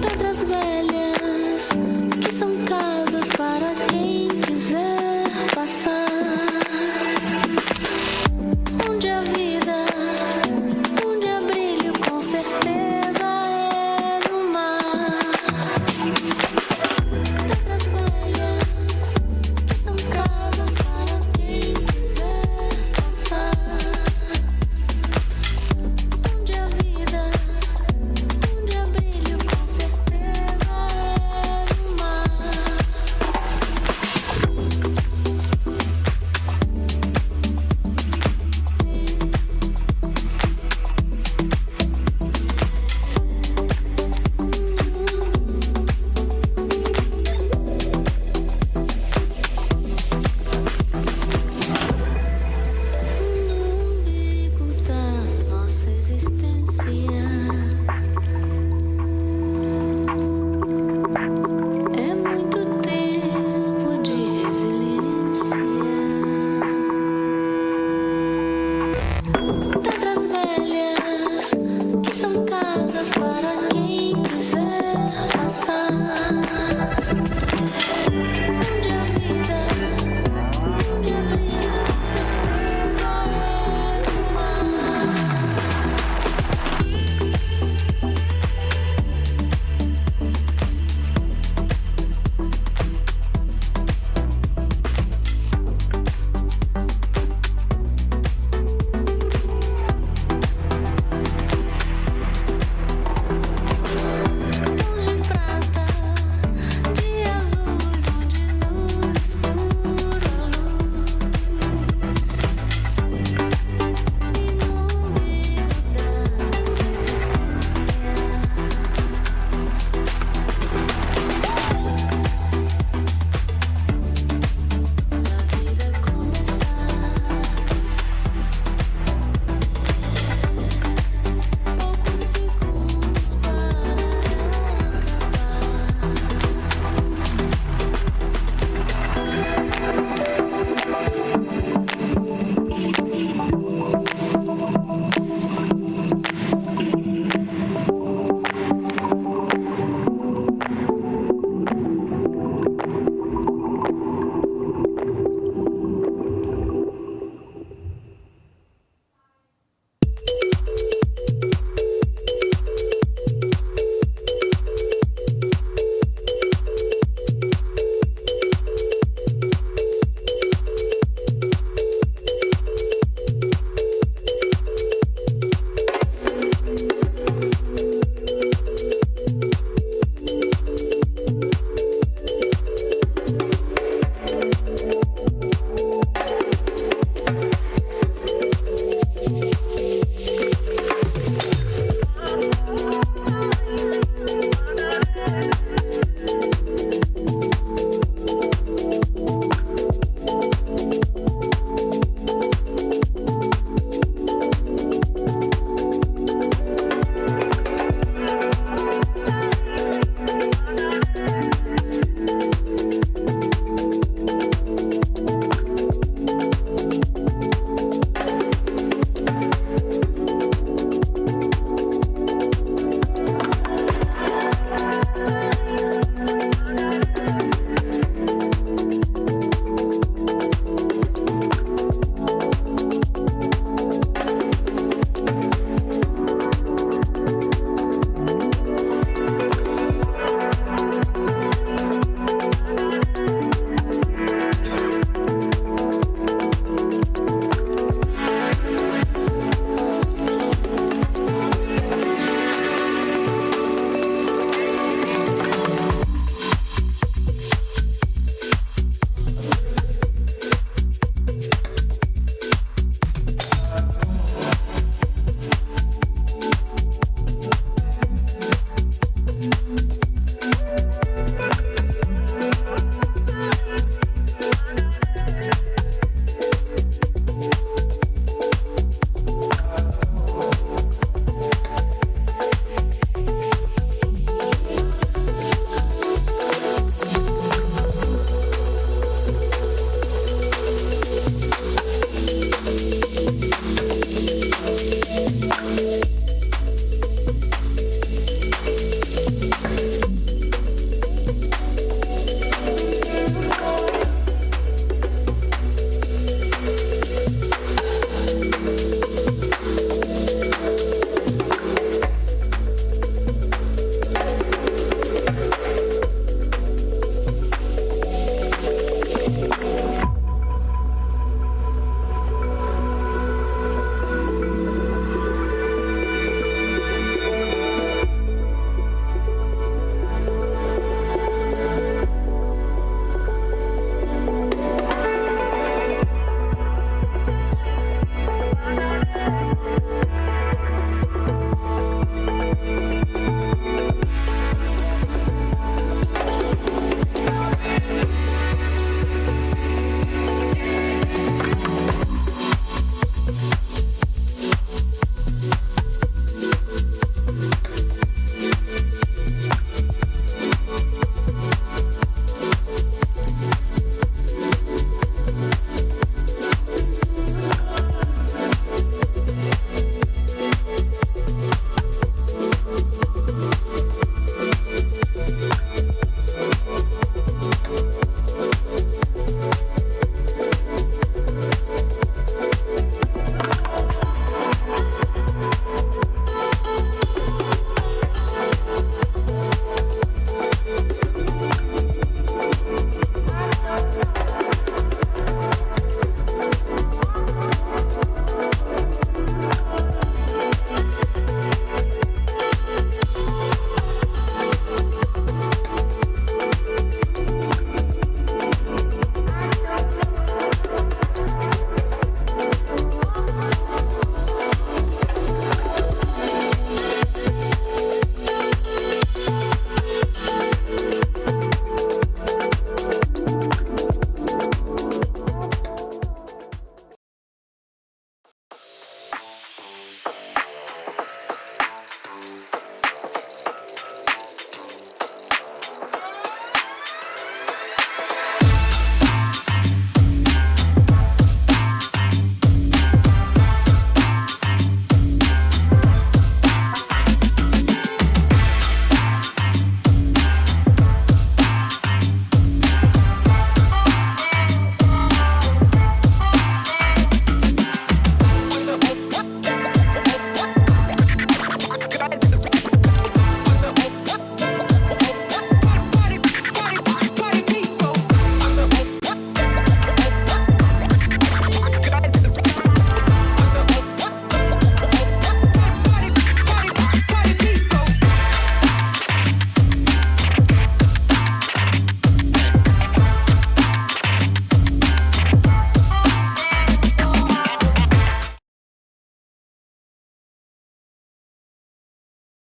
Pedras velhas que são casas para quem quiser passar. Onde a vida, onde há brilho, com certeza é no mar. Pedras velhas que são casas para quem quiser passar. Onde a vida, onde há brilho, com certeza é no mar.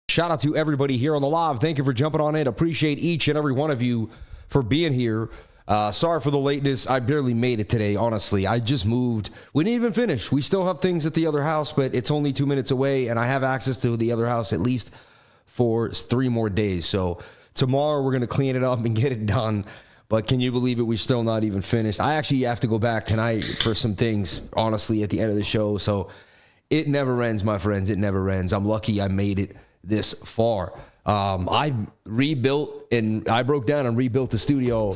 Shout out to everybody here on the live. Thank you for jumping on in. Appreciate each and every one of you for being here. Sorry for the lateness. I barely made it today, honestly. I just moved. We didn't even finish. We still have things at the other house, but it's only 2 minutes away, and I have access to the other house at least for 3 more days. So tomorrow we're going to clean it up and get it done. But can you believe it? We're still not even finished. I actually have to go back tonight for some things, honestly, at the end of the show. So it never ends, my friends. It never ends. I'm lucky I made it this far. I rebuilt and I broke down and rebuilt the studio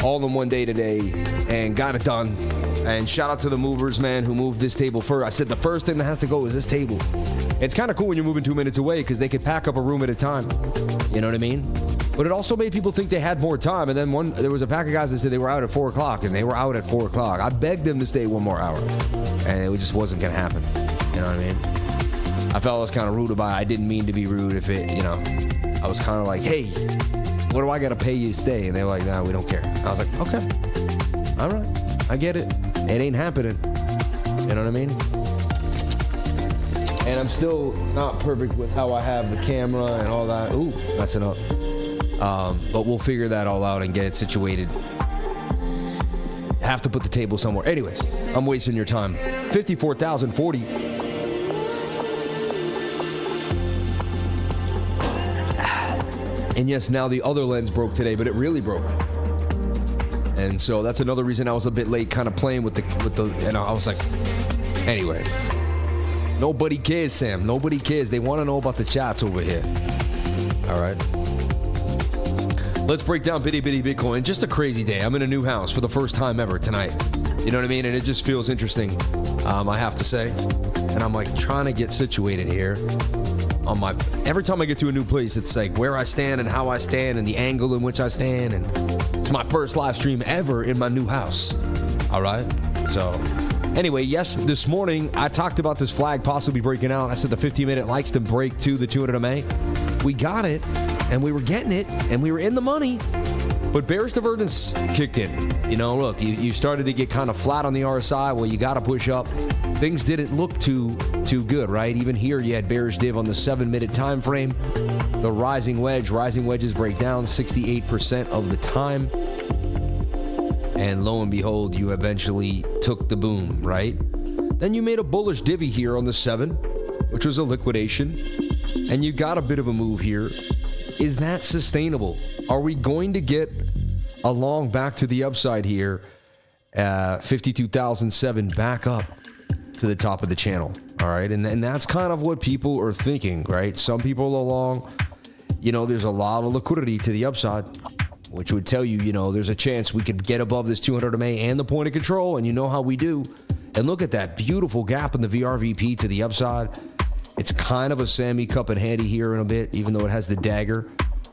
all in one day today and got it done. And shout out to the movers, man, who moved this table first. I said the first thing that has to go is this table. It's kind of cool when you're moving 2 minutes away because they could pack up a room at a time. You know what I mean? But it also made people think they had more time. And then there was a pack of guys that said they were out at 4 o'clock, and they were out at 4 o'clock. I begged them to stay 1 more hour, and it just wasn't going to happen. You know what I mean? I felt I was kind of rude about it. I didn't mean to be rude if it, I was kind of like, hey, what do I got to pay you to stay? And they were like, nah, we don't care. I was like, okay, all right, I get it. It ain't happening. You know what I mean? And I'm still not perfect with how I have the camera and all that. Ooh, messing up. But we'll figure that all out and get it situated. Have to put the table somewhere. Anyways, I'm wasting your time. 54,040. And yes, now the other lens broke today, but it really broke. And so that's another reason I was a bit late kind of playing with the and I was like, anyway. Nobody cares, Sam. Nobody cares. They want to know about the chats over here. All right. Let's break down Bitty Bitty Bitcoin. Just a crazy day. I'm in a new house for the first time ever tonight. You know what I mean? And it just feels interesting, I have to say. And I'm like trying to get situated here. Every time I get to a new place, it's like where I stand and how I stand and the angle in which I stand. And it's my first live stream ever in my new house. All right. So anyway, yes, this morning I talked about this flag possibly breaking out. I said the 15-minute likes to break to the 200 MA. We got it and we were getting it and we were in the money. But bearish divergence kicked in. Look, you started to get kind of flat on the RSI. Well, you got to push up. Things didn't look too good, right? Even here, you had bearish div on the 7-minute time frame. The rising wedges break down 68% of the time. And lo and behold, you eventually took the boom, right? Then you made a bullish divvy here on the 7, which was a liquidation. And you got a bit of a move here. Is that sustainable? Are we going to get a long back to the upside here? 52,007 back up to the top of the channel. All right. And that's kind of what people are thinking, right? Some people are long, there's a lot of liquidity to the upside, which would tell you, there's a chance we could get above this 200 MA and the point of control. And you know how we do. And look at that beautiful gap in the VRVP to the upside. It's kind of a Sammy Cup and handy here in a bit, even though it has the dagger,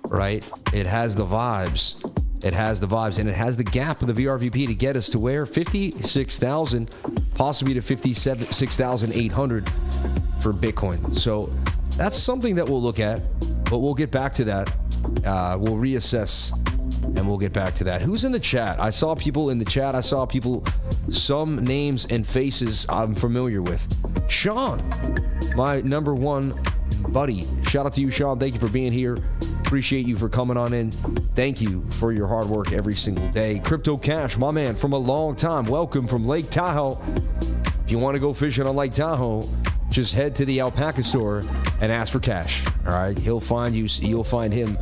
right? It has the vibes. And it has the gap of the VRVP to get us to where? 56,000, possibly to 56,800 for Bitcoin. So that's something that we'll look at, but we'll get back to that. We'll reassess and we'll get back to that. Who's in the chat? I saw people in the chat. I saw people, some names and faces I'm familiar with. Sean, my number one buddy. Shout out to you, Sean. Thank you for being here. Appreciate you for coming on in. Thank you for your hard work every single day. Crypto Cash, my man, from a long time. Welcome from Lake Tahoe. If you want to go fishing on Lake Tahoe, just head to the alpaca store and ask for Cash. All right, he'll find you. You'll find him.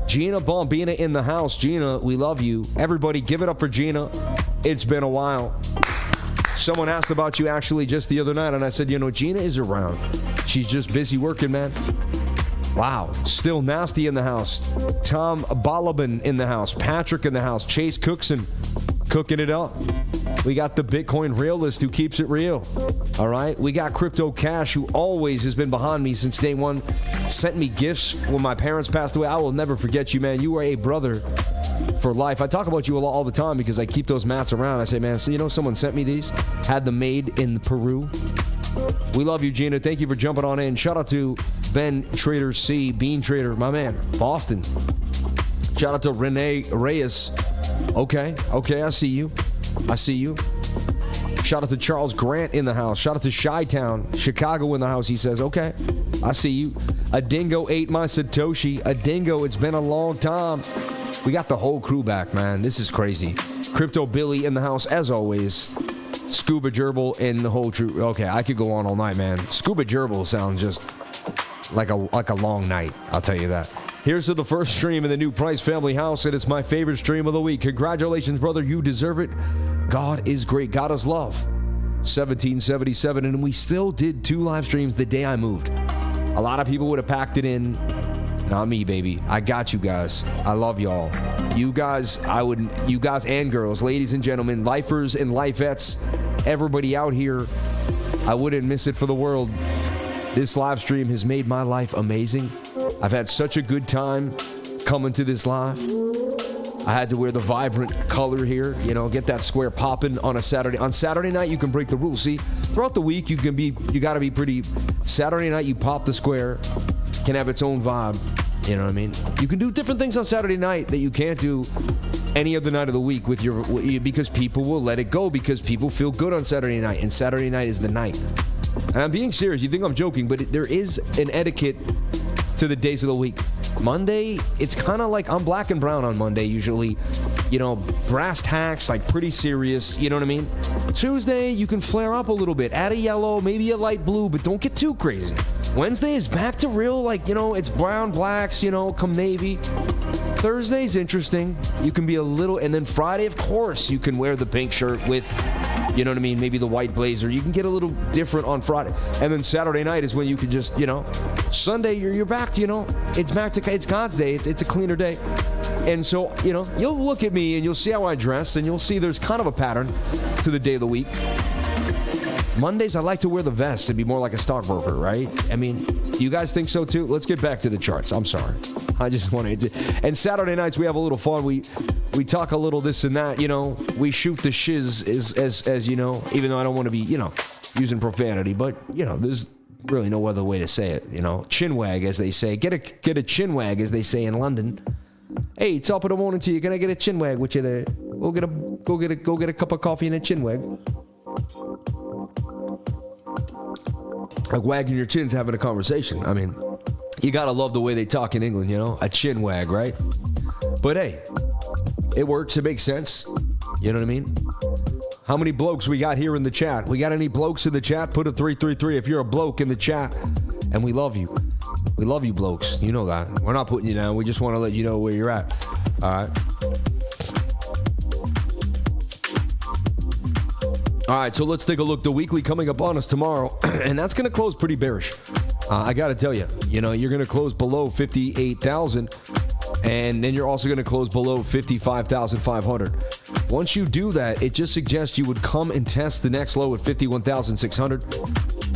Gina Bombina in the house. Gina, we love you. Everybody, give it up for Gina. It's been a while. Someone asked about you actually just the other night, and I said, Gina is around. She's just busy working, man. Wow. Still Nasty in the house. Tom Balaban in the house. Patrick in the house. Chase Cookson cooking it up. We got the Bitcoin realist who keeps it real. All right. We got Crypto Cash, who always has been behind me since day one. Sent me gifts when my parents passed away. I will never forget you, man. You were a brother for life. I talk about you a lot all the time because I keep those mats around. I say, man, so someone sent me these. Had them made in Peru. We love you, Gina. Thank you for jumping on in. Shout out to Ben Trader C, Bean Trader, my man, Boston. Shout out to Renee Reyes. Okay, I see you. Shout out to Charles Grant in the house. Shout out to Chi-Town, Chicago in the house. He says, okay, I see you. A dingo ate my Satoshi. A dingo, it's been a long time. We got the whole crew back, man. This is crazy. Crypto Billy in the house, as always. Scuba Gerbil and the whole crew. Okay, I could go on all night, man. Scuba Gerbil sounds just like a long night, I'll tell you that. Here's to the first stream in the new Price Family House, and it's my favorite stream of the week. Congratulations, brother. You deserve it. God is great. God is love. 1777, and we still did 2 live streams the day I moved. A lot of people would have packed it in. Not me, baby. I got you guys. I love y'all. You guys and girls, ladies and gentlemen, lifers and lifettes, everybody out here, I wouldn't miss it for the world. This live stream has made my life amazing. I've had such a good time coming to this live. I had to wear the vibrant color here, get that square popping on a Saturday. On Saturday night, you can break the rules. See, throughout the week, you got to be pretty. Saturday night, you pop the square, can have its own vibe. You know what I mean? You can do different things on Saturday night that you can't do any other night of the week because people will let it go because people feel good on Saturday night, and Saturday night is the night. And I'm being serious. You think I'm joking, but there is an etiquette to the days of the week. Monday, it's kind of like I'm black and brown on Monday usually. Brass tacks, like pretty serious. You know what I mean? Tuesday, you can flare up a little bit. Add a yellow, maybe a light blue, but don't get too crazy. Wednesday is back to real, it's brown, blacks, come navy. Thursday's interesting. You can be a little, and then Friday, of course, you can wear the pink shirt with, you know what I mean, maybe the white blazer. You can get a little different on Friday. And then Saturday night is when you can just, Sunday, you're back, it's back to, it's God's day. It's a cleaner day. And so, you'll look at me and you'll see how I dress, and you'll see there's kind of a pattern to the day of the week. Mondays, I like to wear the vest and be more like a stockbroker, right? I mean, do you guys think so too? Let's get back to the charts. I'm sorry. I just wanted to. And Saturday nights, we have a little fun. We talk a little this and that, We shoot the shiz, as you know, even though I don't want to be, using profanity. But, there's really no other way to say it, Chin wag, as they say. Get a chin wag, as they say in London. Hey, top of the morning to you. Can I get a chin wag with you there? Go get a cup of coffee and a chin wag. Like wagging your chin's having a conversation. I mean, you gotta love the way they talk in England, a chin wag, right? But hey, it works. It makes sense. You know what I mean? How many blokes we got here in the chat? We got any blokes in the chat? Put a 333 if you're a bloke in the chat. And we love you. We love you, blokes. You know that. We're not putting you down. We just want to let you know where you're at. All right. All right, so let's take a look. The weekly coming up on us tomorrow, and that's going to close pretty bearish. I got to tell you, you're going to close below 58,000, and then you're also going to close below 55,500. Once you do that, it just suggests you would come and test the next low at 51,600.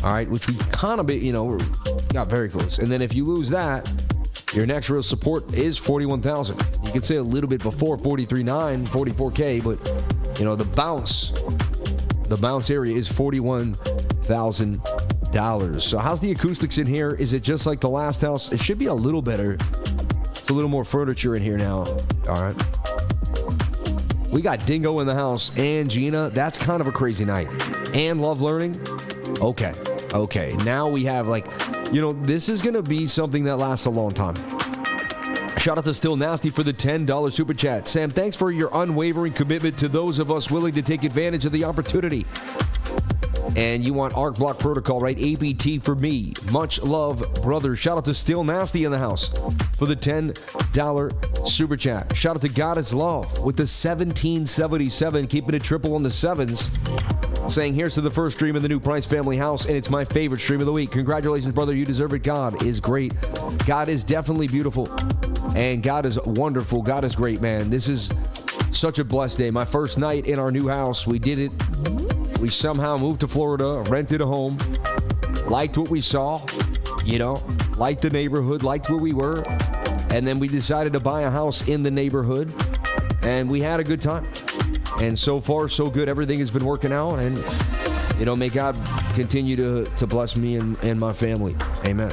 All right, which we kind of, got very close. And then if you lose that, your next real support is 41,000. You could say a little bit before 43.9, 44K, but the bounce area is $41,000. So how's the acoustics in here? Is it just like the last house? It should be a little better. It's a little more furniture in here now. All right. We got Dingo in the house and Gina. That's kind of a crazy night. And Love Learning. Okay. Now we have this is going to be something that lasts a long time. Shout out to Still Nasty for the $10 super chat. Sam, thanks for your unwavering commitment to those of us willing to take advantage of the opportunity. And you want Arc Block Protocol, right? ABT for me. Much love, brother. Shout out to Still Nasty in the house for the $10 super chat. Shout out to God is Love with the 1777, keeping it triple on the sevens. Saying, here's to the first stream in the new Price Family House, and it's my favorite stream of the week. Congratulations, brother. You deserve it. God is great. God is definitely beautiful. And God is wonderful. God is great, man. This is such a blessed day. My first night in our new house. We did it. We somehow moved to Florida, rented a home, liked what we saw, liked the neighborhood, liked where we were. And then we decided to buy a house in the neighborhood, and we had a good time. And so far, so good. Everything has been working out, and, may God continue to bless me and my family. Amen.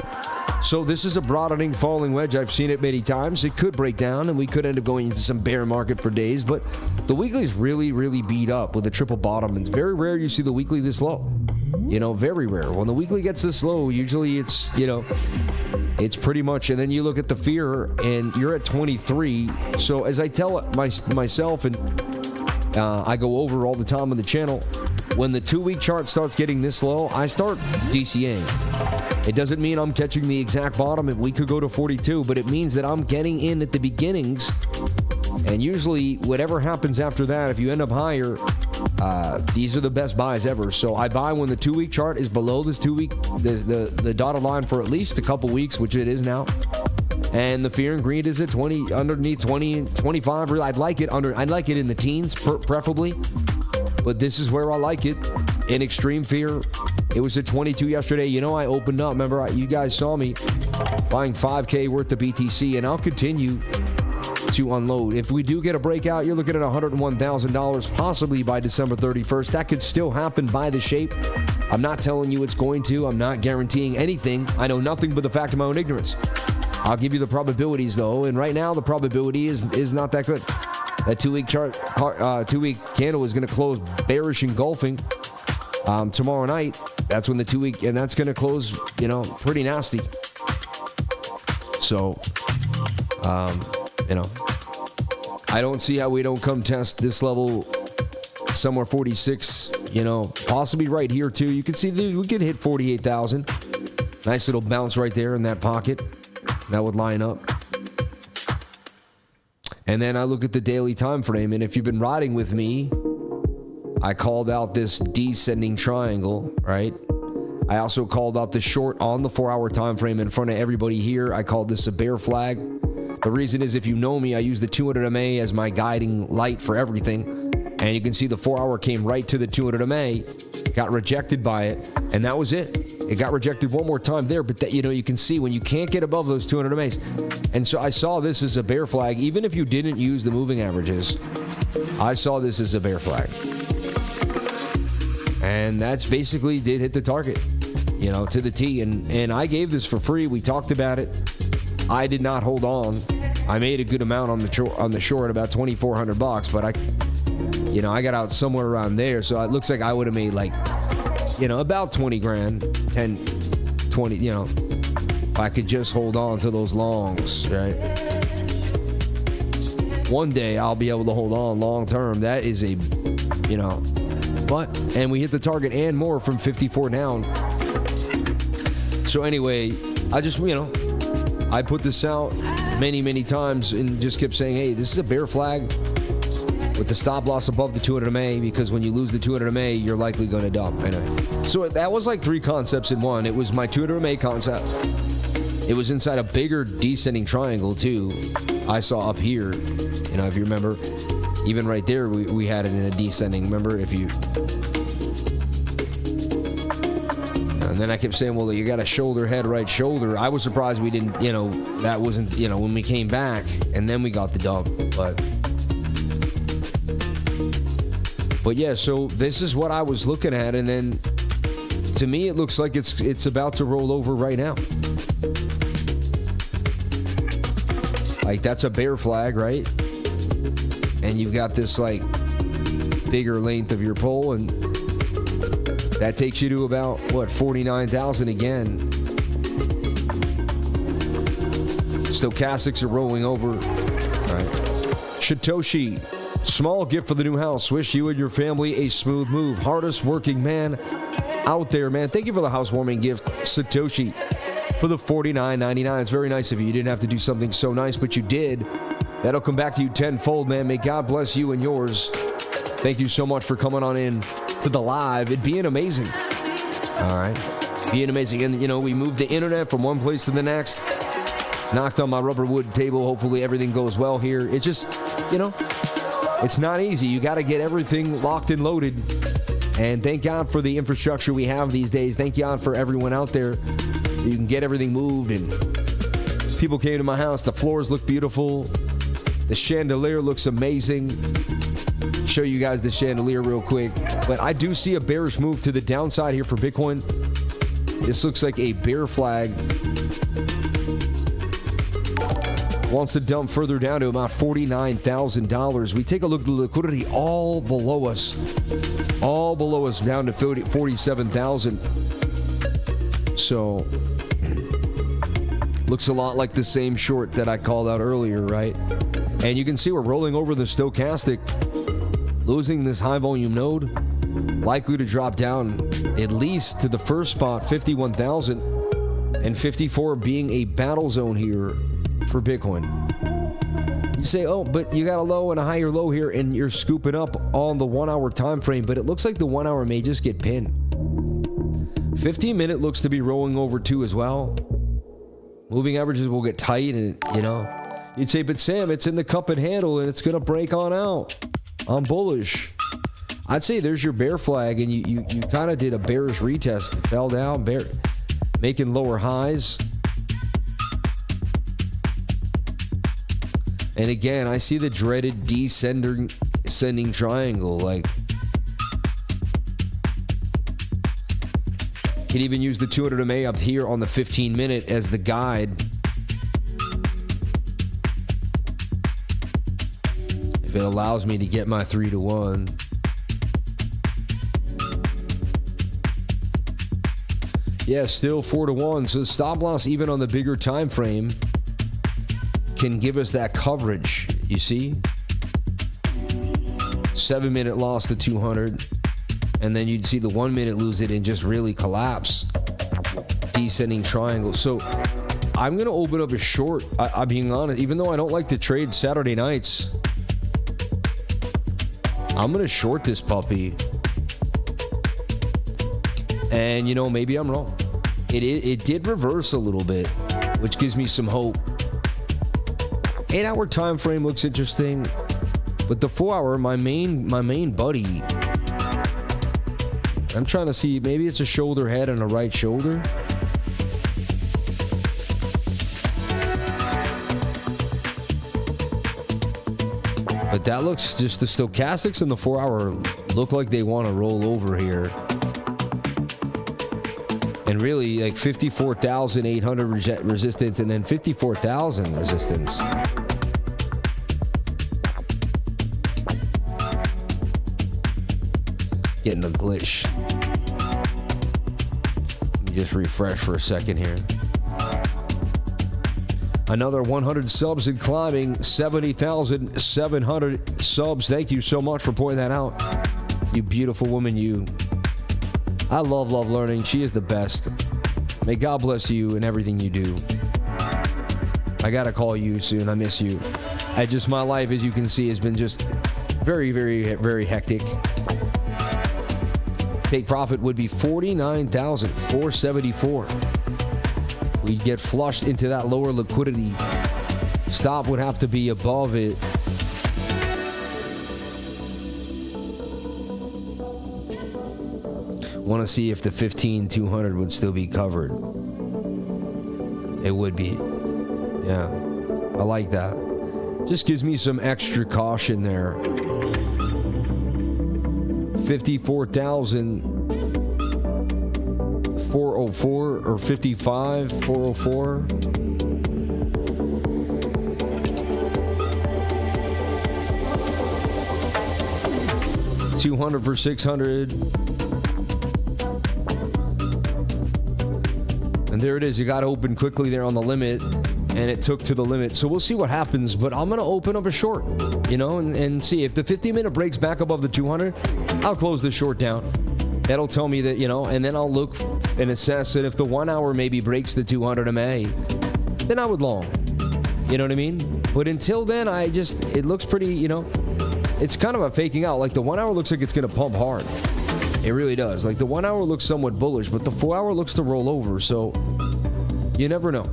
So this is a broadening falling wedge. I've seen it many times. It could break down, and we could end up going into some bear market for days, but the weekly is really, really beat up with a triple bottom. It's very rare you see the weekly this low. Very rare. When the weekly gets this low, usually it's, It's pretty much, and then you look at the fear, and you're at 23. So as I tell myself, and I go over all the time on the channel, when the 2-week chart starts getting this low, I start DCAing. It doesn't mean I'm catching the exact bottom, and we could go to 42, but it means that I'm getting in at the beginnings. And usually, whatever happens after that, if you end up higher, these are the best buys ever. So I buy when the 2-week chart is below this 2-week, the dotted line for at least a couple weeks, which it is now. And the fear and greed is at 20, underneath 20 and 25. Really, I'd like it in the teens, preferably. But this is where I like it. In extreme fear, it was at 22 yesterday. You know, I opened up. Remember, you guys saw me buying 5K worth of BTC, and I'll continue to unload. If we do get a breakout, you're looking at $101,000 possibly by December 31st. That could still happen by the shape. I'm not telling you it's going to. I'm not guaranteeing anything. I know nothing but the fact of my own ignorance. I'll give you the probabilities, though, and right now the probability is not that good. That 2-week chart, 2-week candle is going to close bearish engulfing tomorrow night. That's when the 2-week, and that's going to close, pretty nasty. So, I don't see how we don't come test this level somewhere 46, possibly right here too. You can see we could hit 48,000. Nice little bounce right there in that pocket. That would line up. And then I look at the daily time frame, and if you've been riding with me, I called out this descending triangle, right? I also called out the short on the 4-hour time frame in front of everybody here. I called this a bear flag. The reason is, if you know me, I use the 200 MA as my guiding light for everything. And you can see the 4-hour came right to the 200 MA, got rejected by it, and that was it. It got rejected one more time there, but that, you can see when you can't get above those 200 MAs. And so I saw this as a bear flag. Even if you didn't use the moving averages, I saw this as a bear flag. And that's basically did hit the target, to the T. And I gave this for free. We talked about it. I did not hold on. I made a good amount on the short, about $2,400, but I got out somewhere around there. So it looks like I would have made about 20 grand, 10, 20, if I could just hold on to those longs, right? One day I'll be able to hold on long term. That is and we hit the target and more from 54 down. So anyway, I just, I put this out many, many times and just kept saying, hey, this is a bear flag with the stop loss above the 200 MA, because when you lose the 200 MA, you're likely going to dump. Anyway, so that was like 3 concepts in one. It was my 200 MA concept. It was inside a bigger descending triangle too. I saw up here, if you remember, even right there, we had it in a descending. Remember, and then I kept saying, well, you got a shoulder, head, right shoulder. I was surprised we didn't, that wasn't, when we came back, and then we got the dump. But yeah, so this is what I was looking at, and then to me, it looks like it's about to roll over right now. Like, that's a bear flag, right? And you've got this bigger length of your pole, and that takes you to about 49,000 again. Stochastics are rolling over. All right. Satoshi, small gift for the new house. Wish you and your family a smooth move. Hardest working man out there, man. Thank you for the housewarming gift, Satoshi, for the $49.99. It's very nice of you. You didn't have to do something so nice, but you did. That'll come back to you tenfold, man. May God bless you and yours. Thank you so much for coming on in to the live. It'd be amazing. All right. Being amazing. And, we moved the internet from one place to the next. Knocked on my rubber wood table. Hopefully everything goes well here. It just, it's not easy. You got to get everything locked and loaded. And thank God for the infrastructure we have these days. Thank God for everyone out there. You can get everything moved. And people came to my house. The floors look beautiful. The chandelier looks amazing. Show you guys the chandelier real quick. But I do see a bearish move to the downside here for Bitcoin. This looks like a bear flag. Wants to dump further down to about $49,000. We take a look at the liquidity all below us. All below us, down to 47,000. So Looks a lot like the same short that I called out earlier, right? And you can see we're rolling over the stochastic, losing this high volume node, likely to drop down at least to the first spot, 51,000, and 54 being a battle zone here for Bitcoin. You say, oh, but you got a low and a higher low here, and you're scooping up on the 1 hour time frame, but it looks like the 1 hour may just get pinned. 15-minute looks to be rolling over too as well. Moving averages will get tight, and you'd say, but Sam, it's in the cup and handle, and it's going to break on out. I'm bullish. I'd say there's your bear flag, and you kind of did a bearish retest. It fell down, making lower highs. And again, I see the dreaded descending triangle. Like, can even use the 200 MA up here on the 15-minute as the guide. If it allows me to get my 3-to-1. Yeah, still 4-to-1. So the stop loss, even on the bigger time frame, can give us that coverage. You see? 7-minute loss to 200. And then you'd see the 1 minute lose it and just really collapse. Descending triangle. So I'm going to open up a short. I'm being honest. Even though I don't like to trade Saturday nights, I'm going to short this puppy. And, maybe I'm wrong. It did reverse a little bit, which gives me some hope. 8 hour time frame looks interesting. But the 4 hour, my main buddy, I'm trying to see, maybe it's a shoulder head and a right shoulder. But that looks, just the stochastics in the 4 hour look like they want to roll over here. And really, like 54,800 resistance and then 54,000 resistance. Getting a glitch. Let me just refresh for a second here. Another 100 subs and climbing, 70,700 subs. Thank you so much for pointing that out. You beautiful woman, you. I love learning. She is the best. May God bless you in everything you do. I gotta call you soon. I miss you. My life, as you can see, has been just very, very, very hectic. Take profit would be 49,474. We'd get flushed into that lower liquidity. Stop would have to be above it. Want to see if the 15,200 would still be covered. It would be. Yeah. I like that. Just gives me some extra caution there. 54,404 or 55,404. $200 for 600. And there it is. You got to open quickly there on the limit. And it took to the limit. So we'll see what happens. But I'm going to open up a short, and see. If the 50-minute breaks back above the 200, I'll close the short down. That'll tell me that, and then I'll look and assess that if the 1 hour maybe breaks the 200 MA, then I would long. You know what I mean? But until then, it looks pretty, it's kind of a faking out. Like the 1 hour looks like it's going to pump hard. It really does. Like the 1 hour looks somewhat bullish, but the 4 hour looks to roll over. So you never know.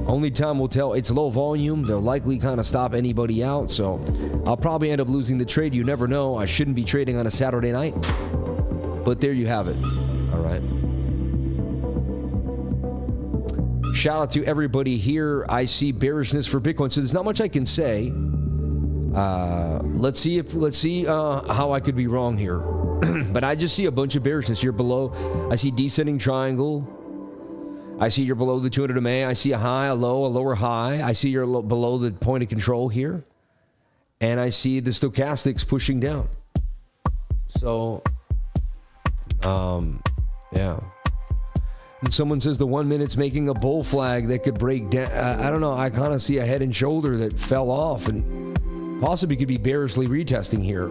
Only time will tell. It's low volume. They'll likely kind of stop anybody out. So I'll probably end up losing the trade. You never know. I shouldn't be trading on a Saturday night. But there you have it. All right. Shout out to everybody here. I see bearishness for Bitcoin. So there's not much I can say. Let's see how I could be wrong here. But I just see a bunch of bearishness here below. I see descending triangle. I see you're below the 200 MA. I see a high, a low, a lower high. I see you're below the point of control here. And I see the stochastics pushing down. So, yeah. And someone says the 1 minute's making a bull flag that could break down. I don't know. I kind of see a head and shoulder that fell off and possibly could be bearishly retesting here.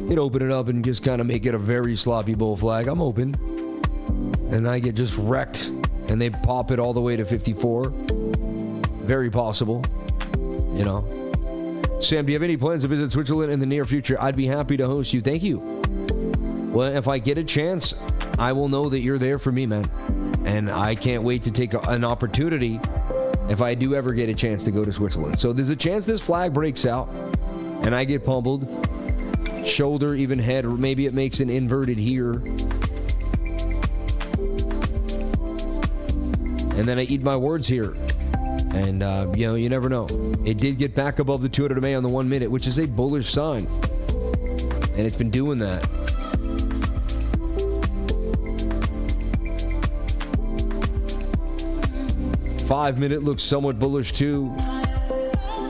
Could open it up and just kind of make it a very sloppy bull flag. I'm open. And I get just wrecked. And they pop it all the way to 54. Very possible. You know. Sam, do you have any plans to visit Switzerland in the near future? I'd be happy to host you. Thank you. Well, if I get a chance, I will know that you're there for me, man. And I can't wait to take an opportunity if I do ever get a chance to go to Switzerland. So there's a chance this flag breaks out and I get pummeled. Shoulder, even head, or maybe it makes an inverted here. And then I eat my words here. And, you know, you never know. It did get back above the 200 MA on the 1 minute, which is a bullish sign. And it's been doing that. Five minute looks somewhat bullish too.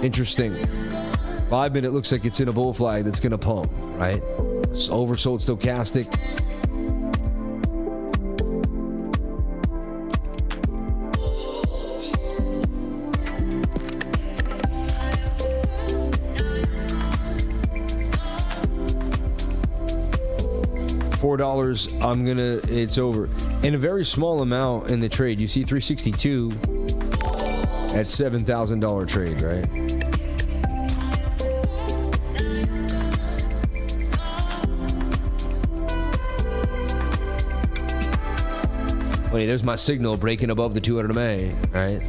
Interesting. 5 minute looks like it's in a bull flag that's going to pump, right? It's oversold stochastic. $4, it's over. In a very small amount in the trade. You see 362 at $7,000 trade, right? Wait, there's my signal breaking above the 200 MA, right?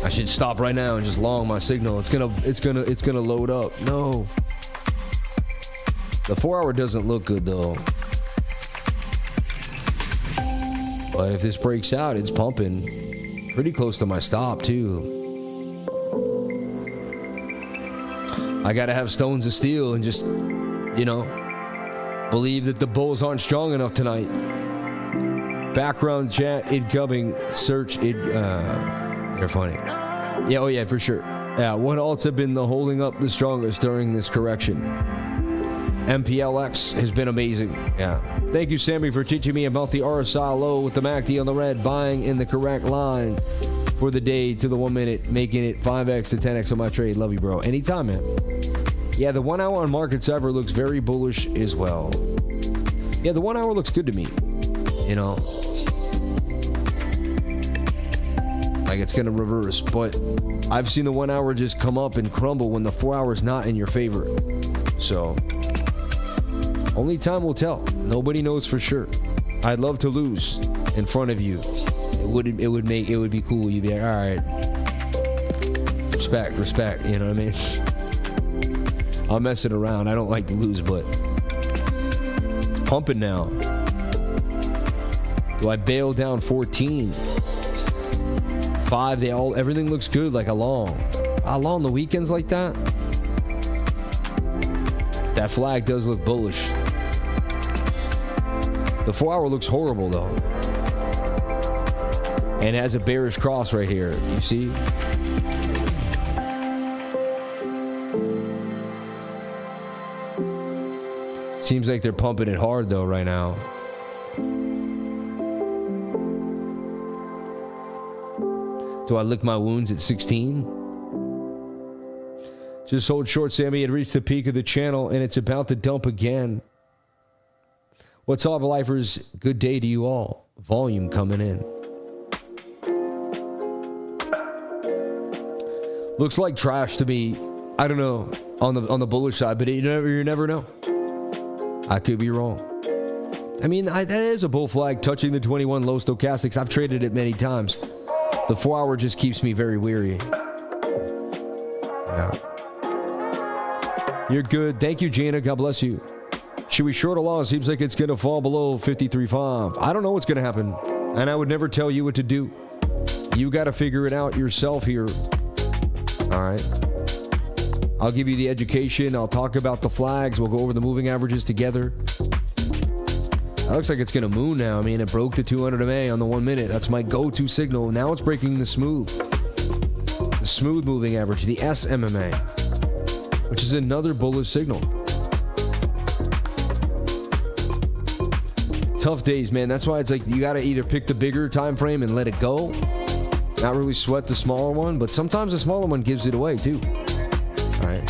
I should stop right now and just long my signal. It's gonna load up. No. The 4 hour doesn't look good though. But if this breaks out, it's pumping pretty close to my stop too. I gotta have stones of steel and just, you know, believe that the bulls aren't strong enough tonight. Background chat incoming. Search it. They're funny. Yeah, oh yeah, for sure. Yeah, what alts have been the holding up the strongest during this correction? MPLX has been amazing. Yeah. Thank you, Sammy, for teaching me about the RSI low with the MACD on the red, buying in the correct line for the day to the 1 minute, making it 5x to 10x on my trade. Love you, bro. Anytime, man. Yeah, the 1 hour on market ever looks very bullish as well. Yeah, the 1 hour looks good to me. You know, like it's gonna reverse, but I've seen the 1 hour just come up and crumble when the 4 hour is not in your favor. So only time will tell. Nobody knows for sure. I'd love to lose in front of you. It would be cool. You'd be like, all right, respect. You know what I mean? I'm messing around. I don't like to lose, but it's pumping now. Do I bail down 14? 5, everything looks good, like along the weekends like that. That flag does look bullish. The 4 hour looks horrible though. And has a bearish cross right here. You see? Seems like they're pumping it hard though right now. Do I lick my wounds at 16? Just hold short, Sammy. It reached the peak of the channel and it's about to dump again. What's up, lifers? Good day to you all. Volume coming in. Looks like trash to me. I don't know on the bullish side, but you never know. I could be wrong. I mean, that is a bull flag touching the 21 low stochastics. I've traded it many times. The 4 hour just keeps me very weary. Yeah. You're good. Thank you, Jana. God bless you. Should we short a long? Seems like it's going to fall below 53.5. I don't know what's going to happen. And I would never tell you what to do. You got to figure it out yourself here. All right. I'll give you the education. I'll talk about the flags. We'll go over the moving averages together. That looks like it's going to moon now. I mean, it broke the 200 MA on the 1 minute. That's my go-to signal. Now it's breaking the smooth moving average, the SMMA, which is another bullish signal. Tough days, man. That's why it's like you got to either pick the bigger time frame and let it go, not really sweat the smaller one, but sometimes the smaller one gives it away too. All right.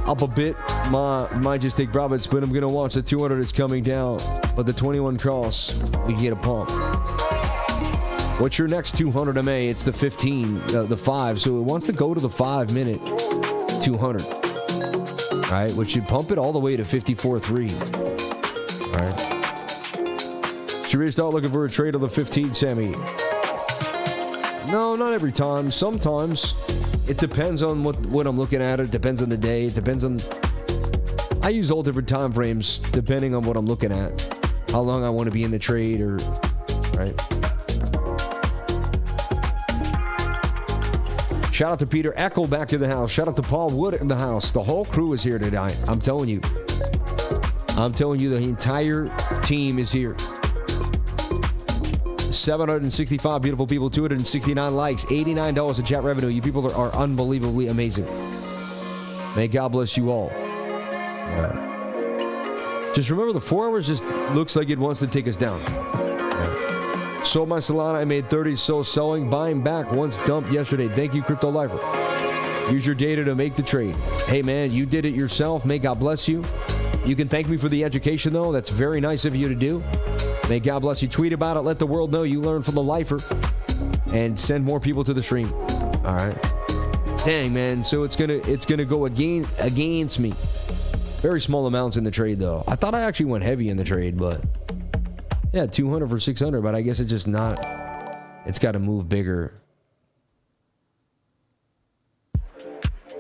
Up a bit, might just take profits, but I'm gonna watch the 200 is coming down, but the 21 cross, we get a pump. What's your next 200 MA? It's the 15, the 5, so it wants to go to the 5 minute 200. All right, which should pump it all the way to 54.3. All right. Should we start looking for a trade on the 15, Sammy? No, not every time. Sometimes. It depends on what I'm looking at. It depends on the day. It depends on... I use all different time frames depending on what I'm looking at. How long I want to be in the trade or... Right? Shout out to Peter Eckel back in the house. Shout out to Paul Wood in the house. The whole crew is here tonight. I'm telling you. The entire team is here. 765 beautiful people, 269 likes, $89 in chat revenue. You people are unbelievably amazing. May God bless you all. Just remember, the 4 hours just looks like it wants to take us down. Sold my Solana. I made 30, so selling, buying back once dumped yesterday. Thank you, Crypto Lifer. Use your data to make the trade. Hey, man, you did it yourself. May God bless you. You can thank me for the education, though. That's very nice of you to do. May God bless you. Tweet about it. Let the world know you learned from the lifer. And send more people to the stream. All right. Dang, man. So it's gonna go against me. Very small amounts in the trade, though. I thought I actually went heavy in the trade, but yeah, 200 for 600. But I guess it's just not. It's got to move bigger.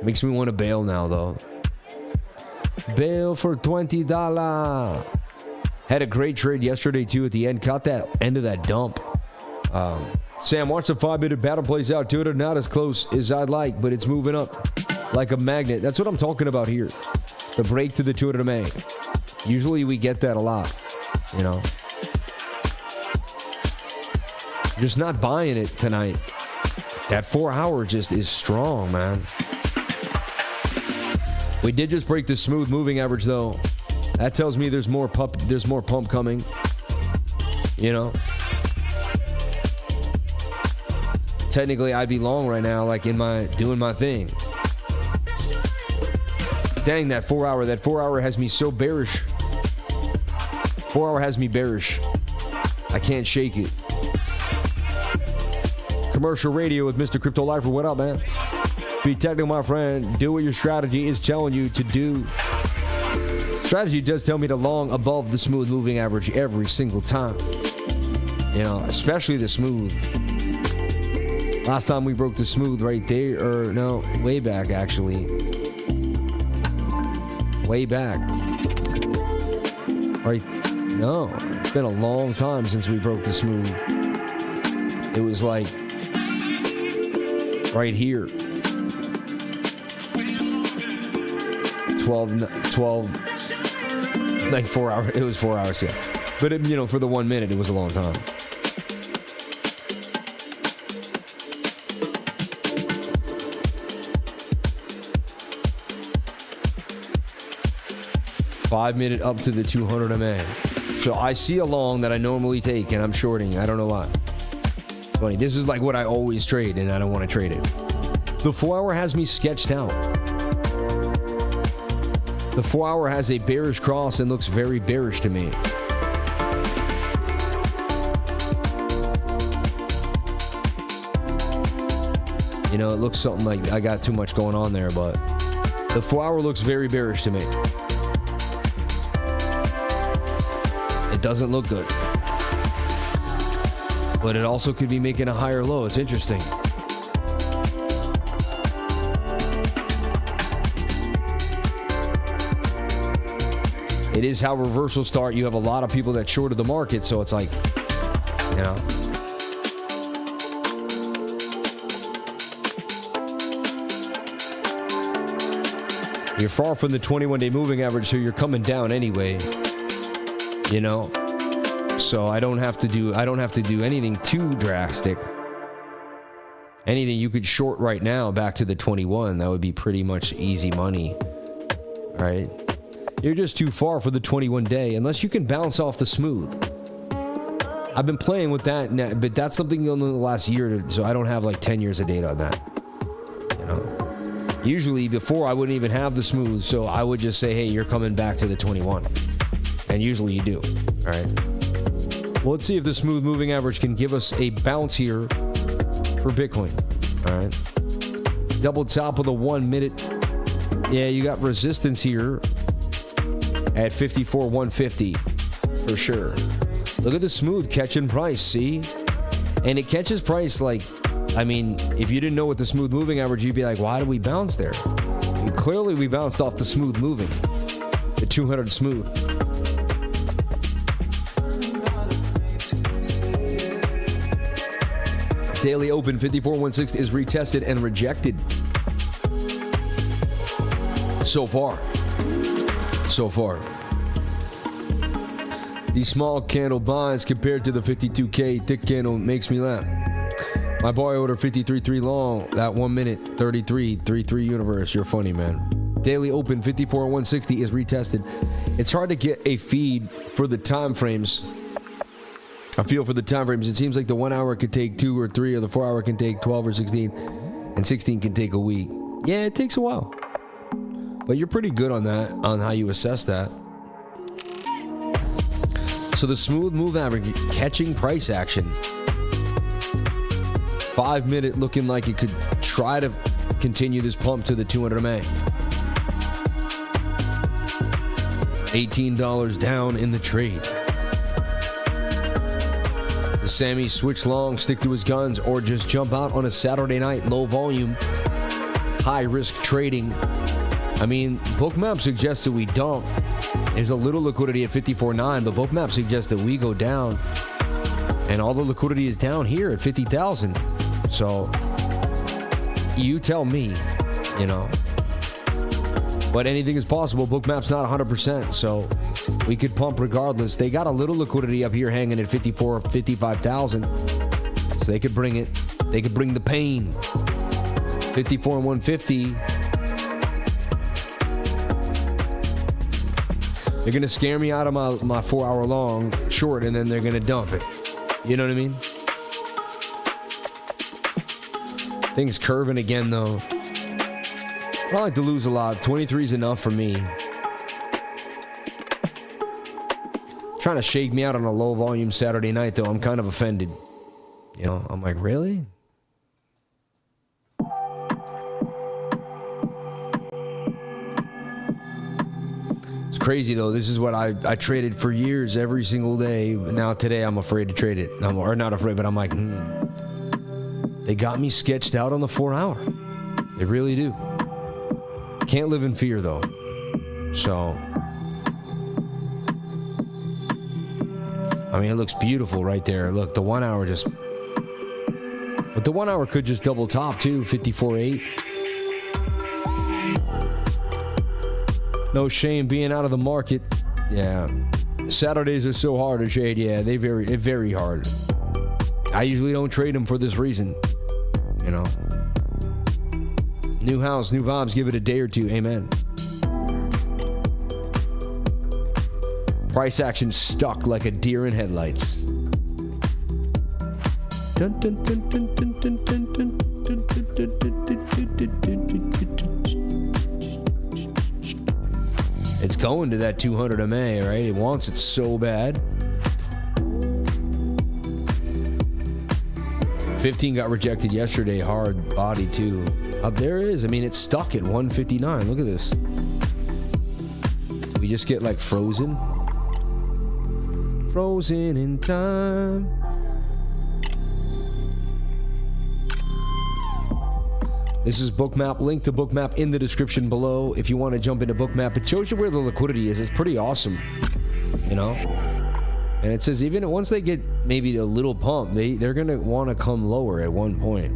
Makes me want to bail now, though. Bail for $20. Had a great trade yesterday, too, at the end. Caught that end of that dump. Sam, watch the 5-minute battle plays out. Tutor, not as close as I'd like, but it's moving up like a magnet. That's what I'm talking about here. The break to the 200 MA. Usually we get that a lot, you know. Just not buying it tonight. That 4 hour just is strong, man. We did just break the smooth moving average, though. That tells me there's more pump coming. You know? Technically, I'd be long right now, like doing my thing. Dang, that 4 hour has me so bearish. 4 hour has me bearish. I can't shake it. Commercial radio with Mr. Crypto Lifer. What up, man? Be technical, my friend. Do what your strategy is telling you to do. Strategy does tell me to long above the smooth moving average every single time. You know, especially the smooth. Last time we broke the smooth right there, or no, way back actually. Way back. Right? No, it's been a long time since we broke the smooth. It was like right here. 12, like 4 hours. It was 4 hours, yeah. But it, you know, for the 1 minute, it was a long time. Five minute up to the 200 MA. So I see a long that I normally take, and I'm shorting. I don't know why. Funny. This is like what I always trade, and I don't want to trade it. The 4 hour has me sketched out. The 4 hour has a bearish cross and looks very bearish to me. You know, it looks something like I got too much going on there, but the 4 hour looks very bearish to me. It doesn't look good. But it also could be making a higher low. It's interesting. It is how reversals start. You have a lot of people that shorted the market, so it's like, you know. You're far from the 21-day moving average, so you're coming down anyway. You know. So I don't have to do anything too drastic. Anything you could short right now back to the 21, that would be pretty much easy money. Right? You're just too far for the 21 day unless you can bounce off the smooth. I've been playing with that, but that's something only in the last year, so I don't have like 10 years of data on that. You know, usually before I wouldn't even have the smooth, so I would just say, hey, you're coming back to the 21. And usually you do. All right. Well, let's see if the smooth moving average can give us a bounce here for Bitcoin. All right. Double top of the 1 minute. Yeah, you got resistance here at 54,150 for sure. Look at the smooth catching price, see? And it catches price like, I mean, if you didn't know what the smooth moving average, you'd be like, why did we bounce there? And clearly we bounced off the smooth moving, the 200 smooth. Daily open 54,160 is retested and rejected. So far. These small candle buys compared to the 52K thick candle makes me laugh. My boy ordered 53.3 long, that 1 minute, 33.33 universe. You're funny, man. Daily open 54,160 is retested. It's hard to get a feed for the time frames. A feel for the time frames. It seems like the 1 hour could take 2 or 3, or the 4 hour can take 12 or 16, and 16 can take a week. Yeah, it takes a while. But you're pretty good on that, on how you assess that. So the smooth move average catching price action. 5 minute looking like it could try to continue this pump to the 200 MA. $18 down in the trade. The Sammy switch long, stick to his guns, or just jump out on a Saturday night, low volume, high risk trading. I mean, BOOKMAP suggests that we dump. There's a little liquidity at 54.9, but BOOKMAP suggests that we go down, and all the liquidity is down here at 50,000. So you tell me, you know. But anything is possible. BOOKMAP's not 100%, so we could pump regardless. They got a little liquidity up here hanging at 54, 55,000. So they could bring it. They could bring the pain. 54 and 150. They're going to scare me out of my 4 hour long short, and then they're going to dump it. You know what I mean? Things curving again, though. I don't like to lose a lot. 23 is enough for me. Trying to shake me out on a low volume Saturday night, though. I'm kind of offended. You know, I'm like, really? It's crazy, though. This is what I traded for years, every single day. Now today, I'm afraid to trade it. Or not afraid, but I'm like, They got me sketched out on the 4 hour. They really do. Can't live in fear, though. So, I mean, it looks beautiful right there. Look, the 1 hour just... But the 1 hour could just double top, too. 54.8. No shame being out of the market. Yeah. Saturdays are so hard to trade. Yeah, they're very hard. I usually don't trade them for this reason. You know. New house, new vibes. Give it a day or two. Amen. Price action stuck like a deer in headlights. Dun, dun, dun, dun, dun, dun, dun, dun, dun, dun, dun. It's going to that 200 MA, right? It wants it so bad. 15 got rejected yesterday. Hard body, too. There it is. I mean, it's stuck at 159. Look at this. We just get like frozen. Frozen in time. This is BOOKMAP. Link to BOOKMAP in the description below if you want to jump into BOOKMAP. It shows you where the liquidity is. It's pretty awesome, you know. And it says even once they get maybe a little pump, they're gonna want to come lower at one point.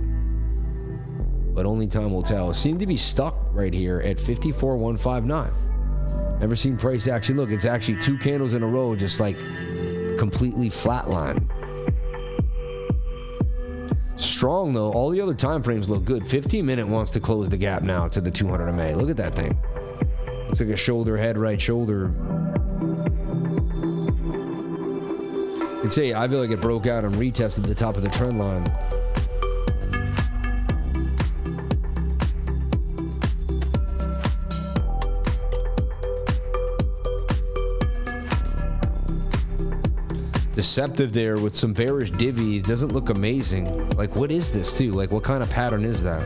But only time will tell. It seemed to be stuck right here at 54,159. Never seen price action. Look, it's actually 2 candles in a row, just like completely flatline. Strong though. All the other time frames look good. 15 minute wants to close the gap now to the 200 MA. Look at that thing. Looks like a shoulder, head, right shoulder. I'd say I feel like it broke out and retested the top of the trend line. Deceptive there with some bearish divvy. It doesn't look amazing. Like, what is this too? Like, what kind of pattern is that?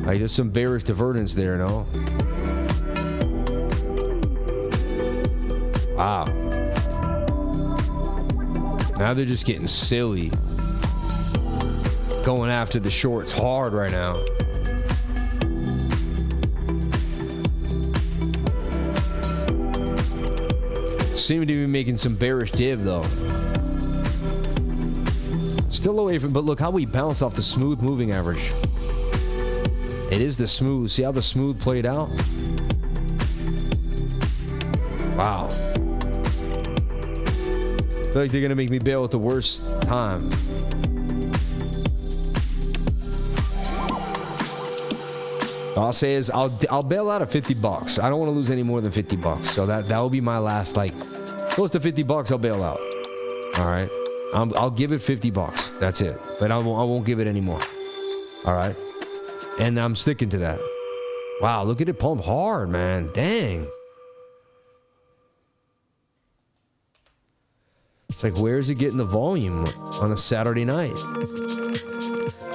Like, there's some bearish divergence there, no? Wow. Now they're just getting silly. Going after the shorts hard right now. Seem to be making some bearish div though. Still away from, but look how we bounced off the smooth moving average. It is the smooth. See how the smooth played out? Wow. I feel like they're gonna make me bail at the worst time. All I'll say is I'll bail out at $50. I don't want to lose any more than $50. So that will be my last, like, close to $50. I'll bail out. All right. I'll give it $50. That's it. But I won't give it any more. All right. And I'm sticking to that. Wow, look at it pump hard, man. Dang. It's like, where is it getting the volume on a Saturday night?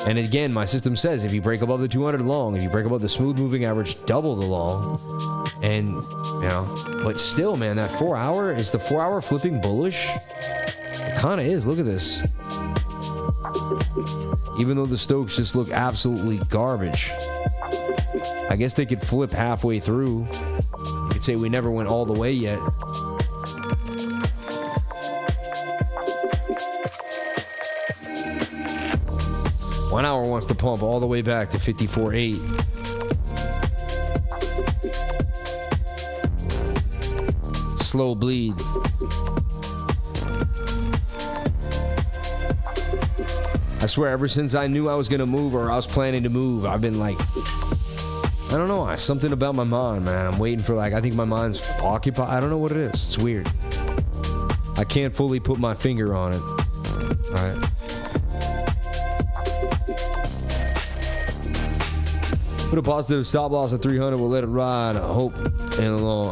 And again, my system says if you break above the 200 long, if you break above the smooth moving average, double the long. And, you know, but still, man, that 4 hour, is the 4 hour flipping bullish? It kind of is. Look at this. Even though the Stokes just look absolutely garbage. I guess they could flip halfway through. You could say we never went all the way yet. One hour wants to pump all the way back to 54.8. Slow bleed. I swear, ever since I knew I was going to move or I was planning to move, I've been like, I don't know, something about my mind, man. I'm waiting for, like, I think my mind's occupied. I don't know what it is. It's weird. I can't fully put my finger on it. All right. Put a positive stop loss at 300. We'll let it ride. I hope in a little,